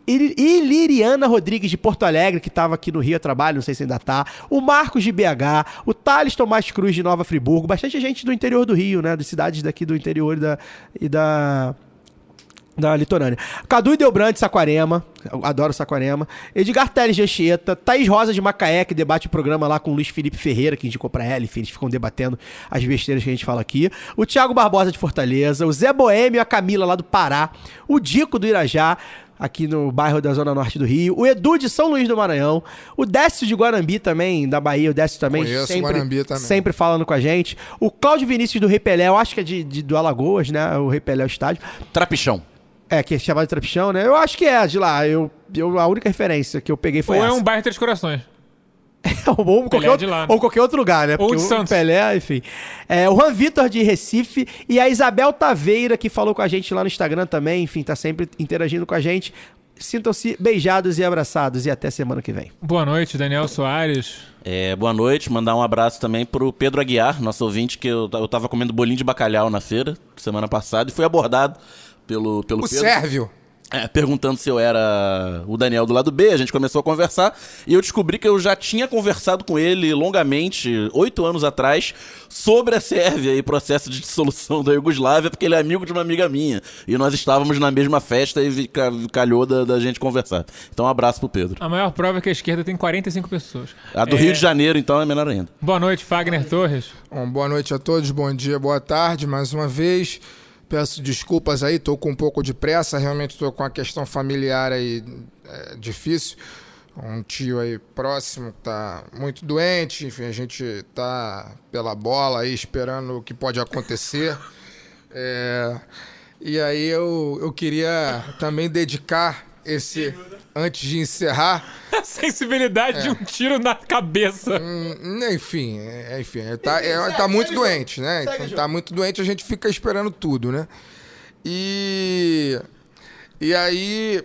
Iliriana Rodrigues de Porto Alegre, que estava aqui no Rio a trabalho, não sei se ainda tá. O Marcos de BH. O Thales Tomás Cruz de Nova Friburgo. Bastante gente do interior do Rio, né? Das cidades daqui do interior da litorânea. Cadu e Delbrand de Saquarema, eu adoro Saquarema. Edgar Teles de Anchieta, Thaís Rosa de Macaé, que debate o programa lá com o Luiz Felipe Ferreira, que indicou pra ela, enfim, eles ficam debatendo as besteiras que a gente fala aqui. O Thiago Barbosa de Fortaleza, o Zé Boêmio e a Camila lá do Pará, o Dico do Irajá, aqui no bairro da Zona Norte do Rio, o Edu de São Luís do Maranhão, o Décio de Guarambi também, da Bahia, o Décio também, sempre falando com a gente, o Cláudio Vinícius do Repelé, eu acho que é do Alagoas, né, o Repelé, o estádio. Trapichão. Que é chamado de Trapichão, né? Eu acho que é de lá. A única referência que eu peguei foi essa. Ou é um bairro Três Corações. Ou qualquer outro lugar, né? Ou de Santos. Pelé, enfim. O Juan Vitor de Recife e a Isabel Taveira, que falou com a gente lá no Instagram também. Enfim, tá sempre interagindo com a gente. Sintam-se beijados e abraçados. E até semana que vem. Boa noite, Daniel Soares. Boa noite. Mandar um abraço também pro Pedro Aguiar, nosso ouvinte, que eu tava comendo bolinho de bacalhau na feira, semana passada, e fui abordado pelo Pedro. Sérvio. Perguntando se eu era o Daniel do lado B. A gente começou a conversar e eu descobri que eu já tinha conversado com ele longamente, 8 anos atrás, sobre a Sérvia e processo de dissolução da Iugoslávia, porque ele é amigo de uma amiga minha. E nós estávamos na mesma festa e calhou da gente conversar. Então um abraço pro Pedro. A maior prova é que a esquerda tem 45 pessoas. A do Rio de Janeiro, então, é menor ainda. Boa noite, Fagner Torres. Boa noite a todos, bom dia, boa tarde, mais uma vez. Peço desculpas aí, tô com um pouco de pressa, realmente tô com a questão familiar aí difícil. Um tio aí próximo que tá muito doente, enfim, a gente tá pela bola aí esperando o que pode acontecer. E aí eu queria também dedicar esse, antes de encerrar... A sensibilidade de um tiro na cabeça. Enfim, tá muito doente, né? Então, tá muito doente, a gente fica esperando tudo, né? E aí,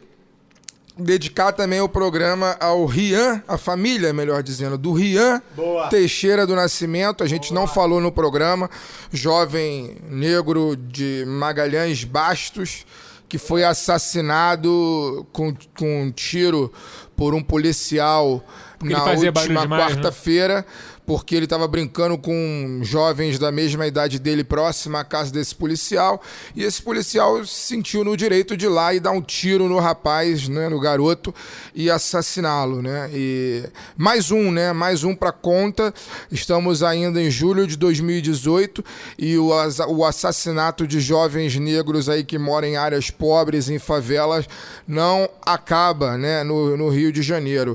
dedicar também o programa ao Rian, a família, melhor dizendo, do Rian Teixeira do Nascimento. A gente não falou no programa, jovem negro de Magalhães Bastos, que foi assassinado com um tiro por um policial na última quarta-feira, porque ele estava brincando com jovens da mesma idade dele próxima à casa desse policial, e esse policial se sentiu no direito de ir lá e dar um tiro no rapaz, né, no garoto, e assassiná-lo, né? E mais um para conta. Estamos ainda em julho de 2018 e o assassinato de jovens negros aí que moram em áreas pobres, em favelas, não acaba, né, no Rio de Janeiro.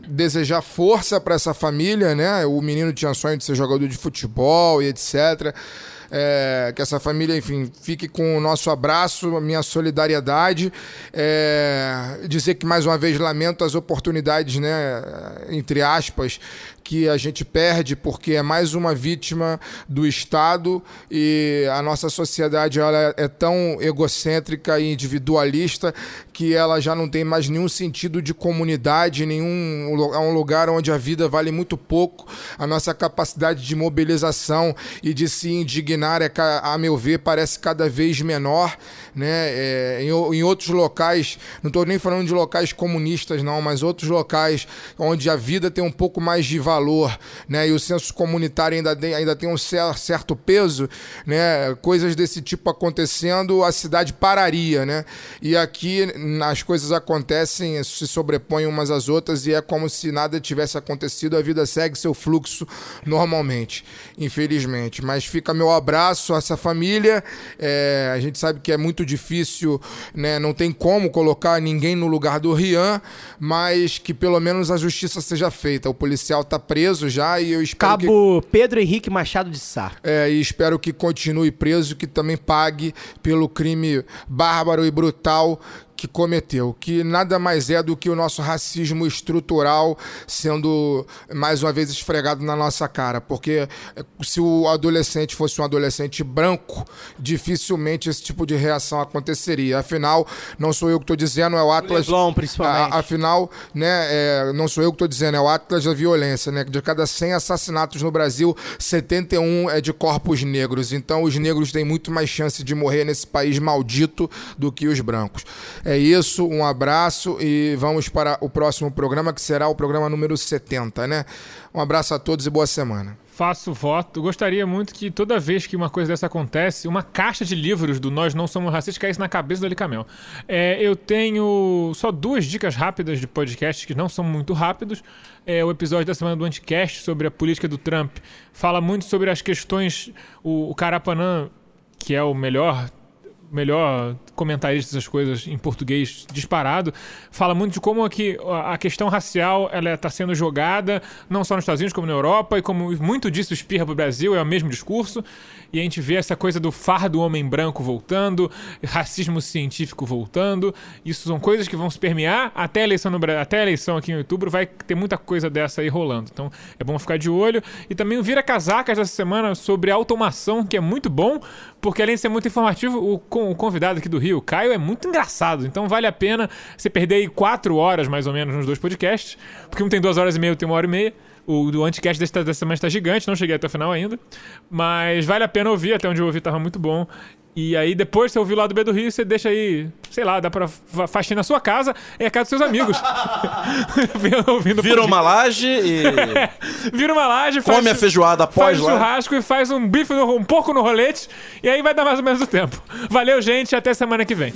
desejar força para essa família, né? O menino tinha sonho de ser jogador de futebol e etc. Que essa família, enfim, fique com o nosso abraço, a minha solidariedade. Dizer que, mais uma vez, lamento as oportunidades, né, entre aspas, que a gente perde, porque é mais uma vítima do Estado, e a nossa sociedade ela é tão egocêntrica e individualista que ela já não tem mais nenhum sentido de comunidade, é um lugar onde a vida vale muito pouco. A nossa capacidade de mobilização e de se indignar, a meu ver, parece cada vez menor, né? Em outros locais, não estou nem falando de locais comunistas não, mas outros locais onde a vida tem um pouco mais de valor, né? E o senso comunitário ainda tem um certo peso, né? Coisas desse tipo acontecendo, a cidade pararia, né? E aqui as coisas acontecem, se sobrepõem umas às outras, e é como se nada tivesse acontecido, a vida segue seu fluxo normalmente, infelizmente. Mas fica meu abraço a essa família. A gente sabe que é muito difícil, né? Não tem como colocar ninguém no lugar do Rian, mas que pelo menos a justiça seja feita. O policial está preso já, e eu espero Cabo Pedro Henrique Machado de Sá. E espero que continue preso, que também pague pelo crime bárbaro e brutal que cometeu, que nada mais é do que o nosso racismo estrutural sendo mais uma vez esfregado na nossa cara, porque se o adolescente fosse um adolescente branco, dificilmente esse tipo de reação aconteceria. Afinal, não sou eu que estou dizendo, é o Atlas... Leblon, principalmente. Afinal, né, não sou eu que estou dizendo, é o Atlas da violência, né? De cada 100 assassinatos no Brasil, 71 é de corpos negros. Então, os negros têm muito mais chance de morrer nesse país maldito do que os brancos. É isso, um abraço, e vamos para o próximo programa, que será o programa número 70, né? Um abraço a todos e boa semana. Faço voto. Gostaria muito que toda vez que uma coisa dessa acontece, uma caixa de livros do Nós Não Somos Racistas caísse na cabeça do Alicamel. Eu tenho só 2 dicas rápidas de podcasts que não são muito rápidos. O episódio da semana do Anticast sobre a política do Trump fala muito sobre as questões... O Carapanã, que é o melhor comentarista dessas coisas em português disparado, fala muito de como aqui a questão racial ela está sendo jogada não só nos Estados Unidos como na Europa, e como muito disso espirra para o Brasil, é o mesmo discurso, e a gente vê essa coisa do fardo homem branco voltando, racismo científico voltando. Isso são coisas que vão se permear até a eleição no Brasil, até a eleição aqui em outubro vai ter muita coisa dessa aí rolando, então é bom ficar de olho. E também o Vira Casacas dessa semana sobre automação, que é muito bom, porque além de ser muito informativo, o convidado aqui do Rio, o Caio, é muito engraçado. Então vale a pena você perder aí 4 horas, mais ou menos, nos 2 podcasts. Porque um tem 2 horas e meia, outro tem 1 hora e meia. O do Anticast dessa semana está gigante, não cheguei até o final ainda. Mas vale a pena ouvir, até onde eu ouvi estava muito bom. E aí depois você ouvir o lado B do Rio, você deixa aí, sei lá, dá pra faxina na sua casa, é a casa dos seus amigos. Vira uma laje e... Vira uma laje, come a feijoada após lá. Faz churrasco e faz um bife, um porco no rolete, e aí vai dar mais ou menos o tempo. Valeu, gente, até semana que vem.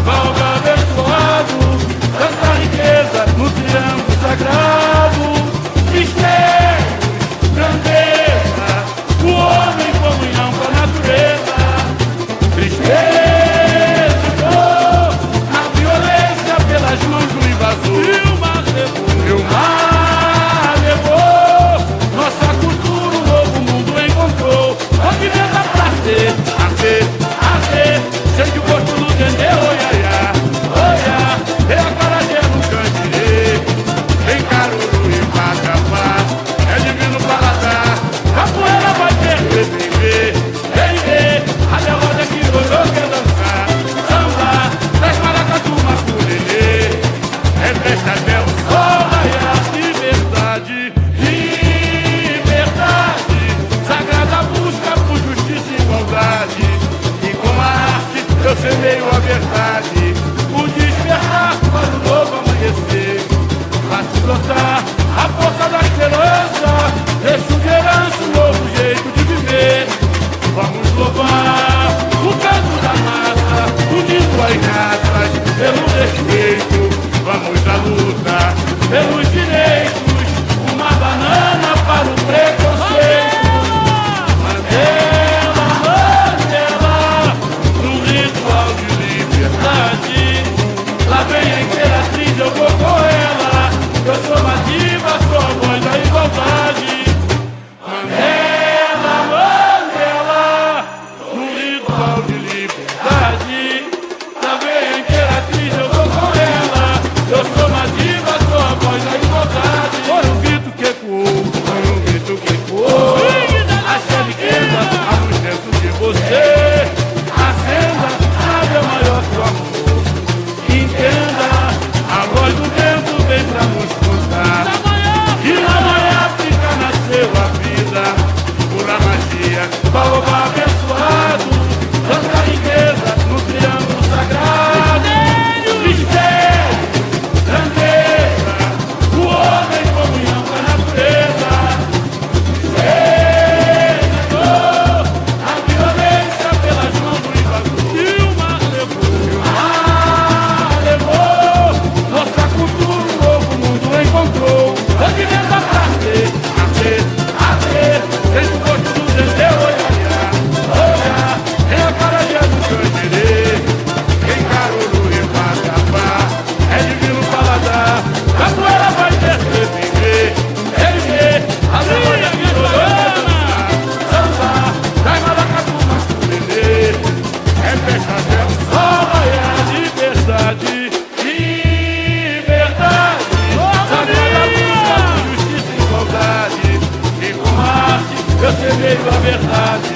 Valga abençoar. belo sol raiar. Liberdade, liberdade, sagrada busca por justiça e igualdade. E com a arte eu semeio a verdade, o despertar para o novo amanhecer. Faço brotar a força da esperança, deixo de herança um novo jeito de viver. Vamos louvar o canto da massa, unindo as raças pelo respeito. Vamos à luta pelos direitos, uma banana para o preconceito. Mandela, Mandela, no ritual de liberdade. Lá vem a imperatriz, eu vou com ela. Eu sou uma diva, sou a voz da igualdade. Mandela, Mandela, no ritual de liberdade. Lá vem a imperatriz, eu vou com ela. Eu sou uma diva, sou a voz da igualdade. Foi um grito que ecoou, foi um grito que ecoou. Acha a riqueza, a luz dentro de você. Acenda, nada é maior que o amor. Entenda, a voz do vento vem pra nos contar. E lá na África nasceu a vida, pura magia, baobá abençoado. Tanta riqueza no triângulo sagrado. Mistério, grandeza, o homem em comunhão com a natureza. Senador, a violência pelas mãos do invasor. E o mar levou, nossa cultura, um novo mundo encontrou. Movimento pra ter, desde o gosto do dendê, olhar, é a carajé do canjerê. Quem caruru e vatapá, é divino paladar. Capoeira vai ter que viver, erguer, a memória que chorando. Samba, trai maracatu, masculê. É festa dela, sol raiar, liberdade, liberdade. Sagrada busca por justiça e igualdade. E com arte eu semeio a verdade.